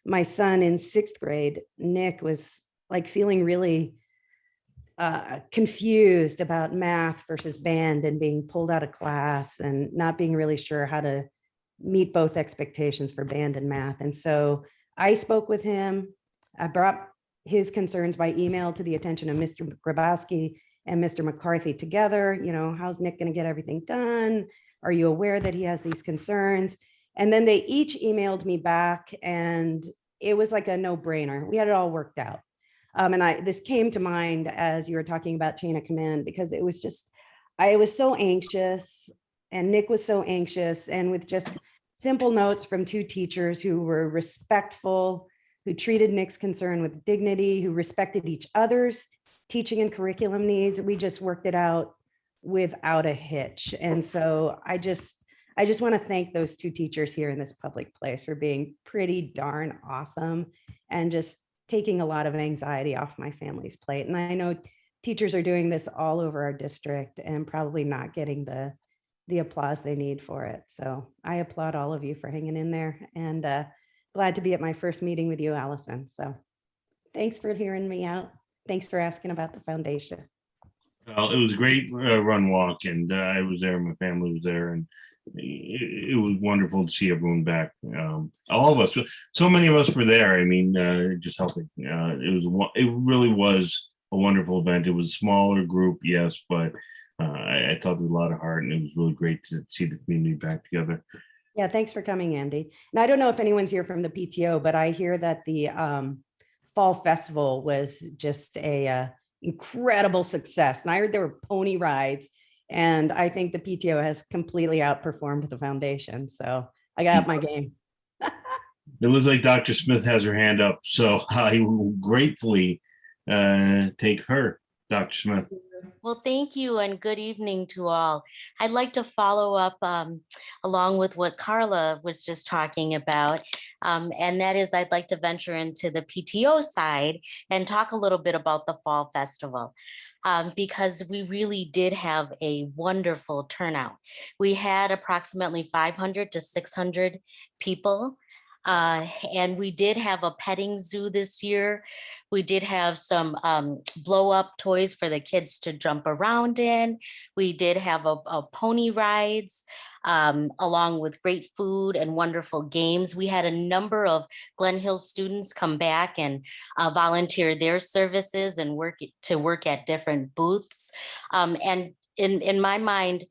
my son in 6th grade, Nick, was like feeling really confused about math versus band and being pulled out of class and not being really sure how to meet both expectations for band and math. And so I spoke with him. I brought his concerns by email to the attention of Mr. Grabowski and Mr. McCarthy together. How's Nick going to get everything done? Are you aware that he has these concerns? And then they each emailed me back, and it was like a no-brainer. We had it all worked out. This came to mind as you were talking about chain of command, because it was just, I was so anxious and Nick was so anxious, and with just simple notes from two teachers who were respectful, who treated Nick's concern with dignity, who respected each other's teaching and curriculum needs. We just worked it out without a hitch. And so I just want to thank those two teachers here in this public place for being pretty darn awesome and just taking a lot of anxiety off my family's plate. And I know teachers are doing this all over our district and probably not getting the applause they need for it. So I applaud all of you for hanging in there, and glad to be at my first meeting with you, Allison. So thanks for hearing me out. Thanks for asking about the foundation. Well, it was a great run walk, and I was there, my family was there, and it was wonderful to see everyone back. All of us, so many of us were there. I mean, just helping. It really was a wonderful event. It was a smaller group, yes, but I thought with a lot of heart, and it was really great to see the community back together. Yeah, thanks for coming, Andy. And I don't know if anyone's here from the PTO, but I hear that the Fall Festival was just a incredible success. And I heard there were pony rides, and I think the PTO has completely outperformed the foundation. So I got up my game. It looks like Dr. Smith has her hand up, so I will gratefully take her, Dr. Smith. Well, thank you and good evening to all. I'd like to follow up along with what Carla was just talking about. And that is, I'd like to venture into the PTO side and talk a little bit about the Fall Festival. Because we really did have a wonderful turnout. We had approximately 500 to 600 people. And we did have a petting zoo this year. We did have some blow up toys for the kids to jump around in. We did have a pony rides, along with great food and wonderful games. We had a number of Glen Hill students come back and volunteer their services and work at different booths. And in my mind,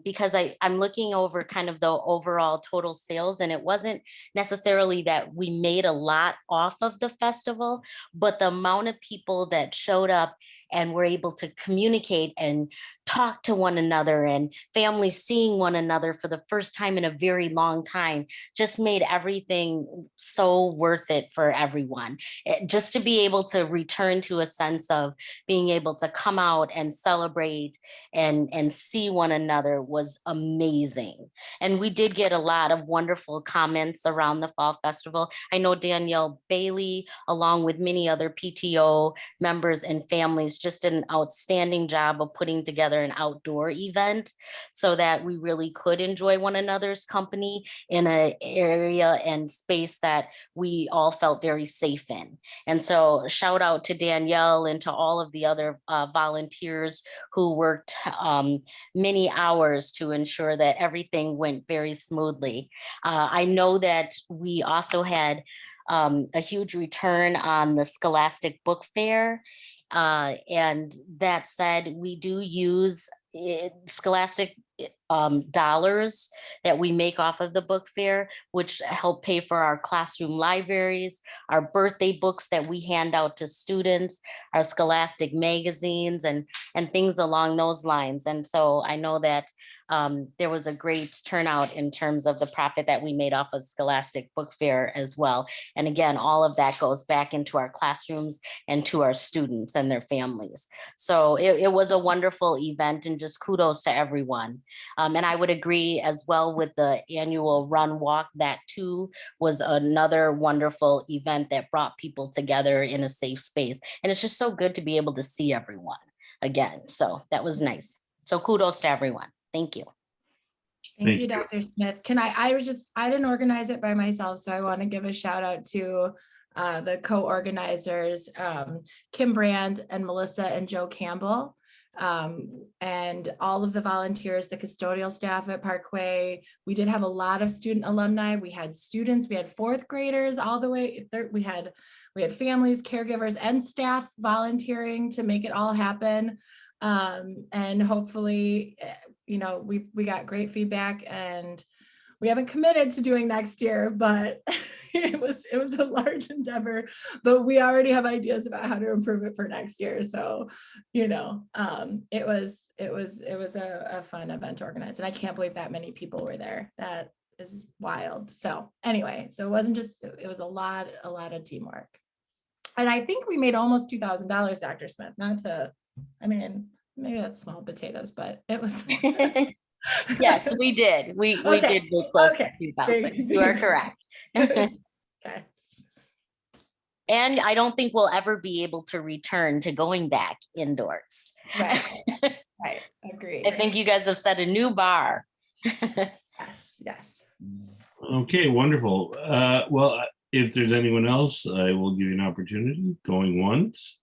because I'm looking over kind of the overall total sales, and it wasn't necessarily that we made a lot off of the festival, but the amount of people that showed up and were able to communicate and talk to one another, and families seeing one another for the first time in a very long time just made everything so worth it for everyone. Just to be able to return to a sense of being able to come out and celebrate and see one another was amazing. And we did get a lot of wonderful comments around the Fall Festival. I know Danielle Bailey, along with many other PTO members and families, just did an outstanding job of putting together an outdoor event so that we really could enjoy one another's company in an area and space that we all felt very safe in. And so shout out to Danielle and to all of the other volunteers who worked many hours to ensure that everything went very smoothly. I know that we also had a huge return on the Scholastic Book Fair. And that said, we do use Scholastic dollars that we make off of the book fair, which help pay for our classroom libraries, our birthday books that we hand out to students, our Scholastic magazines, and things along those lines. And so I know that there was a great turnout in terms of the profit that we made off of Scholastic Book Fair as well. And again, all of that goes back into our classrooms and to our students and their families. So it was a wonderful event, and just kudos to everyone. And I would agree as well with the annual run walk. That too was another wonderful event that brought people together in a safe space. And it's just so good to be able to see everyone again. So that was nice. So kudos to everyone. Thank you. Thank you, Dr. Smith. I didn't organize it by myself, so I want to give a shout out to the co-organizers, Kim Brand and Melissa and Joe Campbell, and all of the volunteers, the custodial staff at Parkway. We did have a lot of student alumni. We had students, we had fourth graders all the way. We had families, caregivers, and staff volunteering to make it all happen. And hopefully, we got great feedback, and we haven't committed to doing next year, but it was a large endeavor, but we already have ideas about how to improve it for next year. So, it was a fun event to organize, and I can't believe that many people were there. is wild. So anyway, so it wasn't just, it was a lot of teamwork. And I think we made almost $2,000, Dr. Smith, not to, I mean, maybe that's small potatoes, but it was. Yes, we did. We Okay, did get close okay. to 2,000. You are correct. Okay. And I don't think we'll ever be able to return to going back indoors. Right. Right. Agree. I think you guys have set a new bar. Yes. Yes. Okay, wonderful. Well, if there's anyone else, I will give you an opportunity. Going once.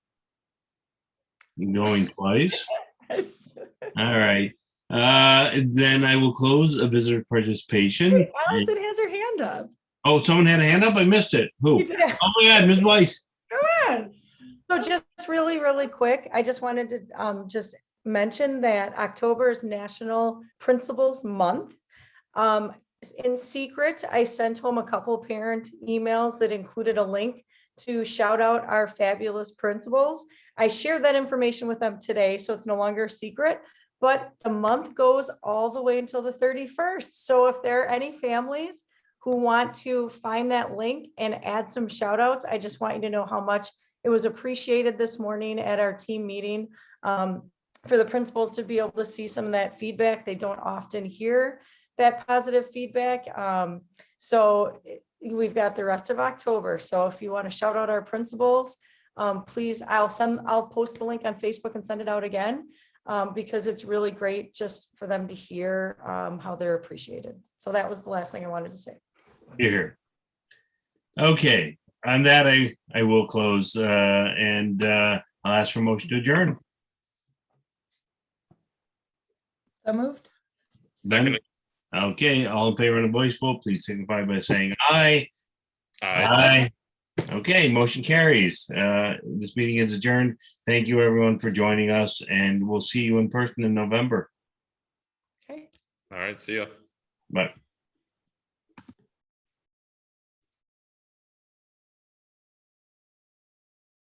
Going twice. Yes. All right. Then I will close a visitor participation. Wait, Allison has her hand up. Oh, someone had a hand up? I missed it. Who? You did. Oh my God, Ms. Weiss. Come on. So just really quick, I just wanted to just mention that October is National Principals Month. In secret, I sent home a couple parent emails that included a link to shout out our fabulous principals. I shared that information with them today, so it's no longer a secret, but the month goes all the way until the 31st. So if there are any families who want to find that link and add some shout outs, I just want you to know how much it was appreciated this morning at our team meeting, for the principals to be able to see some of that feedback. They don't often hear that positive feedback. So we've got the rest of October. So if you want to shout out our principals, please, I'll post the link on Facebook and send it out again, because it's really great just for them to hear how they're appreciated. So that was the last thing I wanted to say. Here. Okay, on that, I will close and I'll ask for a motion to adjourn. So moved. Ben? Okay, all in favor on a voice vote, please signify by saying aye. Aye. Okay, motion carries. This meeting is adjourned. Thank you, everyone, for joining us, and we'll see you in person in November. Okay. All right, see ya. Bye.